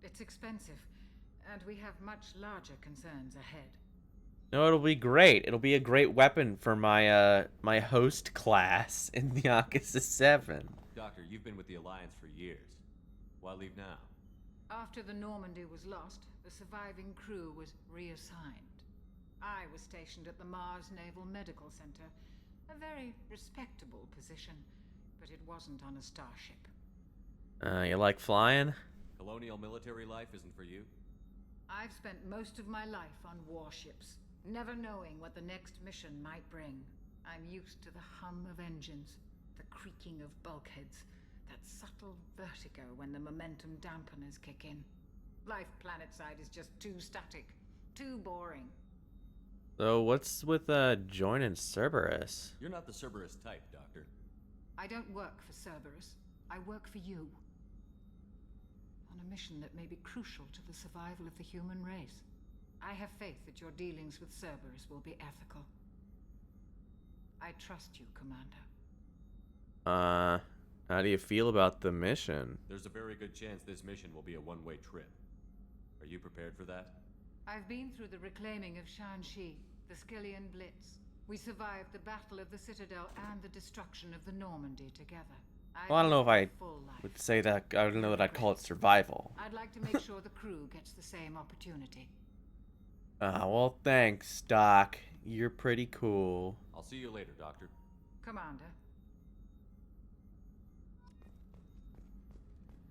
It's expensive, and we have much larger concerns ahead. No, it'll be great. It'll be a great weapon for my my host class in the Yakuza 7. Doctor, you've been with the Alliance for years. Why leave now? After the Normandy was lost, the surviving crew was reassigned. I was stationed at the Mars Naval Medical Center, a very respectable position, but it wasn't on a starship. You like flying? Colonial military life isn't for you? I've spent most of my life on warships, never knowing what the next mission might bring. I'm used to the hum of engines, the creaking of bulkheads, that subtle vertigo when the momentum dampeners kick in. Life planetside is just too static, too boring. So what's with joining Cerberus? You're not the Cerberus type, Doctor. I don't work for Cerberus. I work for you. On a mission that may be crucial to the survival of the human race. I have faith that your dealings with Cerberus will be ethical. I trust you, Commander. How do you feel about the mission? There's a very good chance this mission will be a one-way trip. Are you prepared for that? I've been through the reclaiming of Shanxi, the Skillian Blitz. We survived the Battle of the Citadel and the destruction of the Normandy together. Well, I don't know if I would say that. I don't know that I'd call it survival. I'd like to make sure the crew gets the same opportunity. Well, thanks, Doc. You're pretty cool. I'll see you later, Doctor. Commander.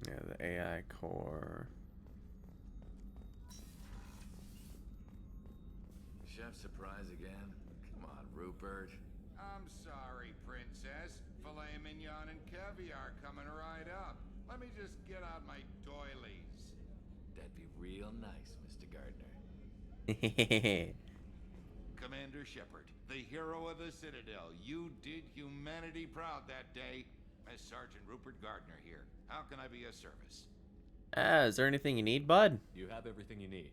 Yeah, the AI core. Chef surprise again? Come on, Rupert. I'm sorry, Princess. Filet mignon and caviar coming right up. Let me just get out my doilies. That'd be real nice, Mr. Gardner. Commander Shepard, the hero of the Citadel. You did humanity proud that day. Miss Sergeant Rupert Gardner here. How can I be of service? Is there anything you need, bud? You have everything you need.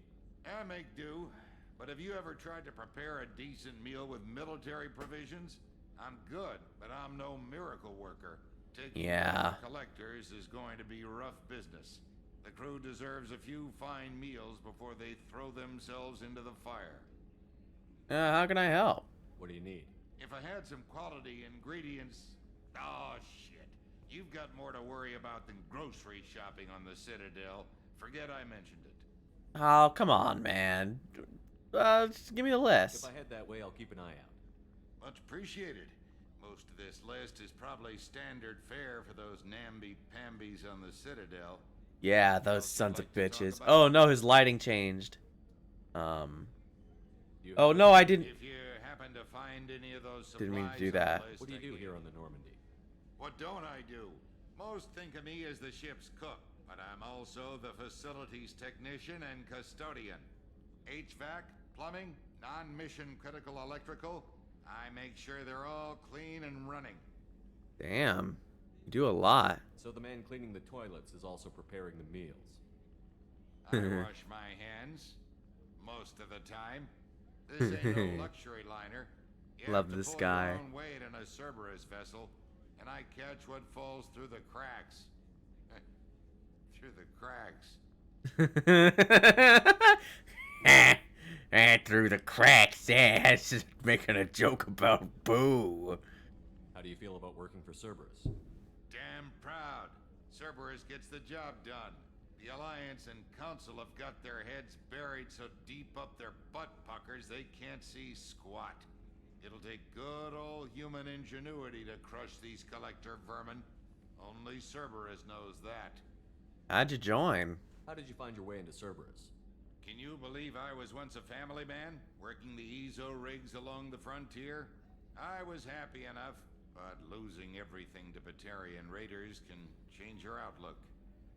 I make do. But have you ever tried to prepare a decent meal with military provisions? I'm good, but I'm no miracle worker. Taking care of collectors is going to be rough business. The crew deserves a few fine meals before they throw themselves into the fire. How can I help? What do you need? If I had some quality ingredients... Oh, shit. You've got more to worry about than grocery shopping on the Citadel. Forget I mentioned it. Oh, come on, man. Just give me the list. If I head that way, I'll keep an eye out. Much appreciated. Most of this list is probably standard fare for those namby-pambies on the Citadel. Yeah, those sons of bitches. Oh no, his lighting changed. Oh no, I didn't. If you happen to find any of those supplies, Didn't mean to do that. list, What do you do here on the Normandy? What don't I do? Most think of me as the ship's cook, but I'm also the facilities technician and custodian. HVAC, plumbing, non-mission critical electrical. I make sure they're all clean and running. Damn, you do a lot. So the man cleaning the toilets is also preparing the meals. I wash my hands most of the time. This ain't no luxury liner. You Love have to this pull guy. your own weight in a Cerberus vessel, and I catch what falls through the cracks. Through the cracks. Through the cracks. Yeah, it's just making a joke about Boo. How do you feel about working for Cerberus? Damn proud. Cerberus gets the job done. The Alliance and Council have got their heads buried so deep up their butt puckers they can't see squat. It'll take good old human ingenuity to crush these collector vermin. Only Cerberus knows that. How'd you join? How did you find your way into Cerberus? Can you believe I was once a family man, working the EZO rigs along the frontier? I was happy enough, but losing everything to Batarian raiders can change your outlook.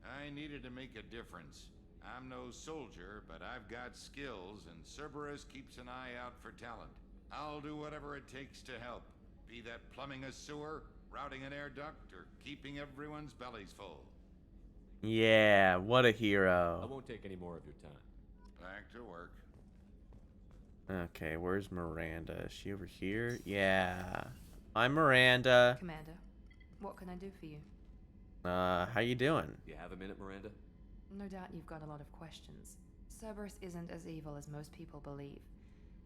I needed to make a difference. I'm no soldier, but I've got skills, and Cerberus keeps an eye out for talent. I'll do whatever it takes to help, be that plumbing a sewer, routing an air duct, or keeping everyone's bellies full. Yeah, what a hero. I won't take any more of your time. Back to work. Okay, where's Miranda? Is she over here? Yeah. I'm Miranda. Commander, what can I do for you? How you doing? You have a minute, Miranda? No doubt you've got a lot of questions. Cerberus isn't as evil as most people believe.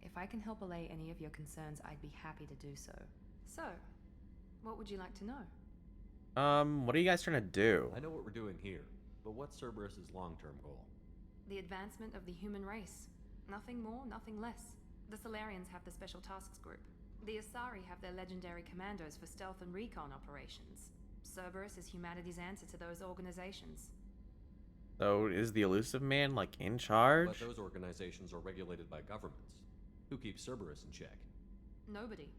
If I can help allay any of your concerns, I'd be happy to do so. So, what would you like to know? What are you guys trying to do? I know what we're doing here, but what's Cerberus's long-term goal? The advancement of the human race. Nothing more, nothing less. The Solarians have the Special Tasks Group. The Asari have their legendary commandos for stealth and recon operations. Cerberus is humanity's answer to those organizations. So, is the Elusive Man, like, in charge? But those organizations are regulated by governments. Who keeps Cerberus in check? Nobody.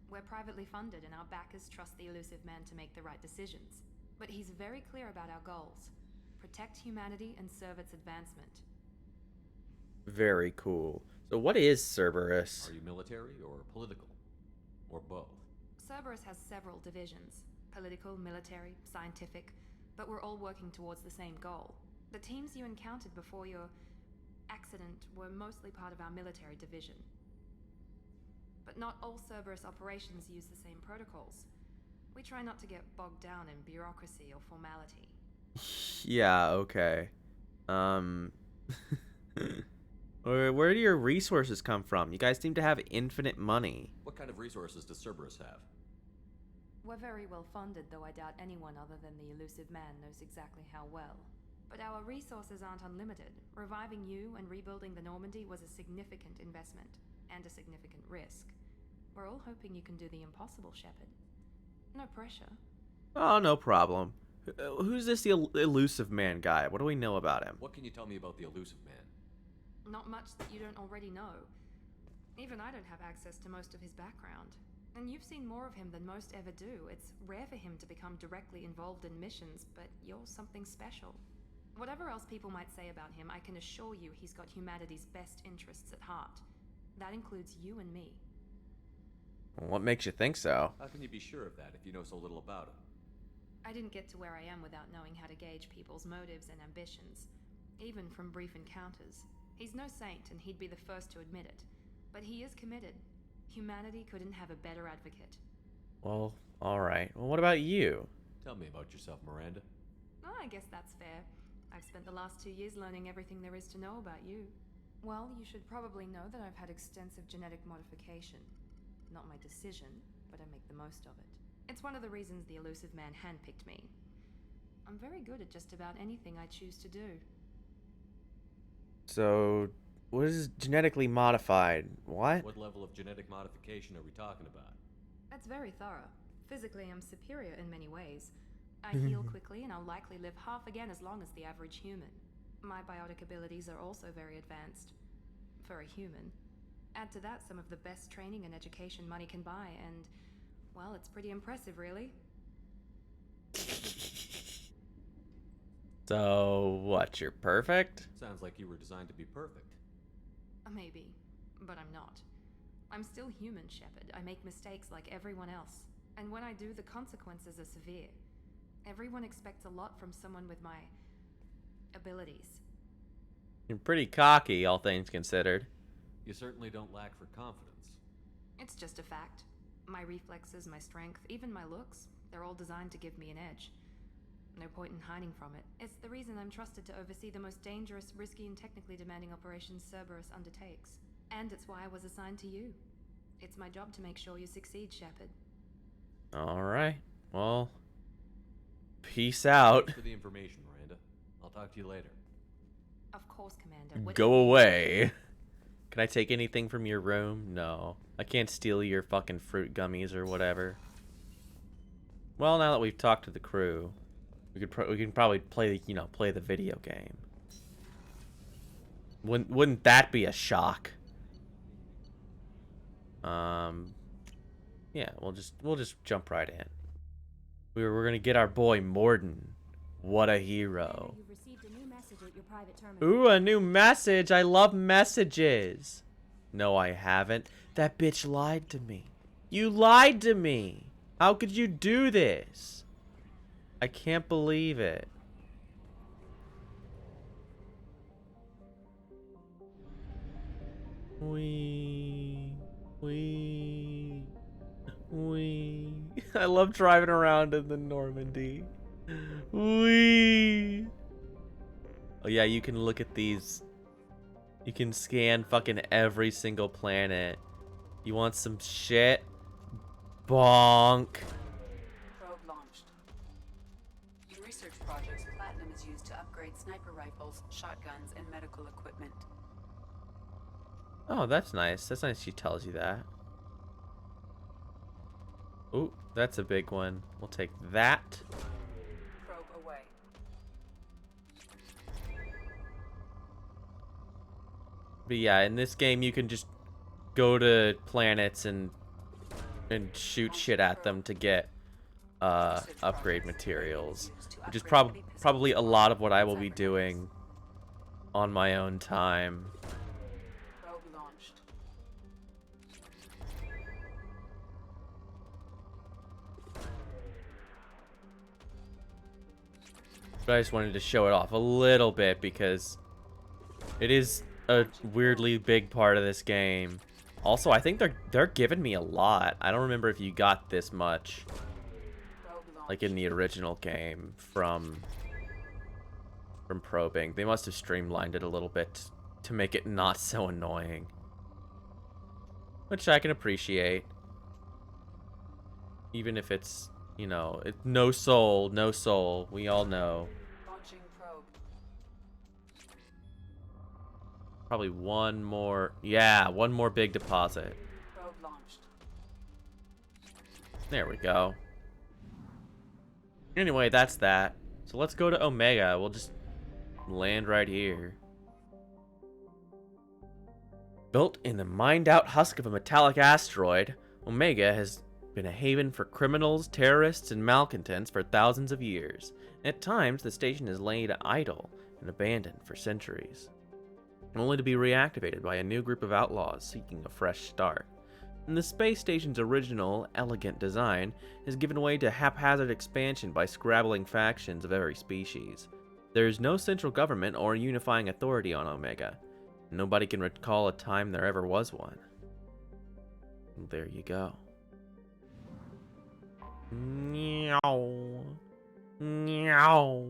We're privately funded, and our backers trust the Elusive Man to make the right decisions. But he's very clear about our goals. Protect humanity and serve its advancement. Very cool. So what is Cerberus? Are you military or political? Or both? Cerberus has several divisions. Political, military, scientific. But we're all working towards the same goal. The teams you encountered before your accident were mostly part of our military division. But not all Cerberus operations use the same protocols. We try not to get bogged down in bureaucracy or formality. Yeah, okay. Where do your resources come from? You guys seem to have infinite money. What kind of resources does Cerberus have? We're very well funded, though I doubt anyone other than the Elusive Man knows exactly how well. But our resources aren't unlimited. Reviving you and rebuilding the Normandy was a significant investment, and a significant risk. We're all hoping you can do the impossible, Shepard. No pressure. Oh, no problem. Who's this Elusive Man guy? What do we know about him? What can you tell me about the Elusive Man? Not much that you don't already know. Even I don't have access to most of his background. And you've seen more of him than most ever do. It's rare for him to become directly involved in missions, but you're something special. Whatever else people might say about him, I can assure you he's got humanity's best interests at heart. That includes you and me. What makes you think so? How can you be sure of that if you know so little about him? I didn't get to where I am without knowing how to gauge people's motives and ambitions, even from brief encounters. He's no saint, and he'd be the first to admit it. But he is committed. Humanity couldn't have a better advocate. Well, alright. Well, what about you? Tell me about yourself, Miranda. Oh, I guess that's fair. I've spent the last 2 years learning everything there is to know about you. Well, you should probably know that I've had extensive genetic modification. Not my decision, but I make the most of it. It's one of the reasons the elusive man handpicked me. I'm very good at just about anything I choose to do. So, what is genetically modified? What? What level of genetic modification are we talking about? That's very thorough. Physically, I'm superior in many ways. I heal quickly, and I'll likely live half again as long as the average human. My biotic abilities are also very advanced. For a human. Add to that some of the best training and education money can buy, and, well, it's pretty impressive, really. So, what, you're perfect? Sounds like you were designed to be perfect. Maybe, but I'm not. I'm still human, Shepard. I make mistakes like everyone else. And when I do, the consequences are severe. Everyone expects a lot from someone with my abilities. You're pretty cocky, all things considered. You certainly don't lack for confidence. It's just a fact. My reflexes, my strength, even my looks, they're all designed to give me an edge. No point in hiding from it. It's the reason I'm trusted to oversee the most dangerous, risky, and technically demanding operations Cerberus undertakes. And it's why I was assigned to you. It's my job to make sure you succeed, Shepard. Alright. Well, peace out. Thanks for the information, Miranda. I'll talk to you later. Of course, Commander. Go away. Can I take anything from your room? No. I can't steal your fucking fruit gummies or whatever. Well, now that we've talked to the crew, we can probably play, play the video game. Wouldn't that be a shock? Yeah, we'll just jump right in. We're gonna get our boy Morden. What a hero. You've received a new message at your private terminal. Ooh, a new message. I love messages. No, I haven't. That bitch lied to me. You lied to me. How could you do this? I can't believe it. Wee. I love driving around in the Normandy. Wee. Oh yeah, you can look at these. You can scan fucking every single planet. You want some shit? Bonk. Probe launched. In research projects, platinum is used to upgrade sniper rifles, shotguns, and medical equipment. Oh, that's nice. That's nice she tells you that. Ooh, that's a big one. We'll take that. Probe away. But yeah, in this game you can just go to planets and shoot shit at them to get upgrade materials, which is probably a lot of what I will be doing on my own time. Probe launched. But I just wanted to show it off a little bit because it is a weirdly big part of this game. Also, I think they're giving me a lot. I don't remember if you got this much, like in the original game, from probing. They must have streamlined it a little bit to make it not so annoying, which I can appreciate. Even if it's, it's no soul, no soul. We all know. Launching probe. Probably one more. Yeah, one more big deposit. Probe launched. There we go. Anyway, that's that. So let's go to Omega. We'll just land right here. Built in the mined-out husk of a metallic asteroid, Omega has been a haven for criminals, terrorists, and malcontents for thousands of years. At times, the station is laid idle and abandoned for centuries, only to be reactivated by a new group of outlaws seeking a fresh start. and the space station's original, elegant design has given way to haphazard expansion by scrabbling factions of every species. There is no central government or unifying authority on Omega. Nobody can recall a time there ever was one. There you go. Meow. Meow.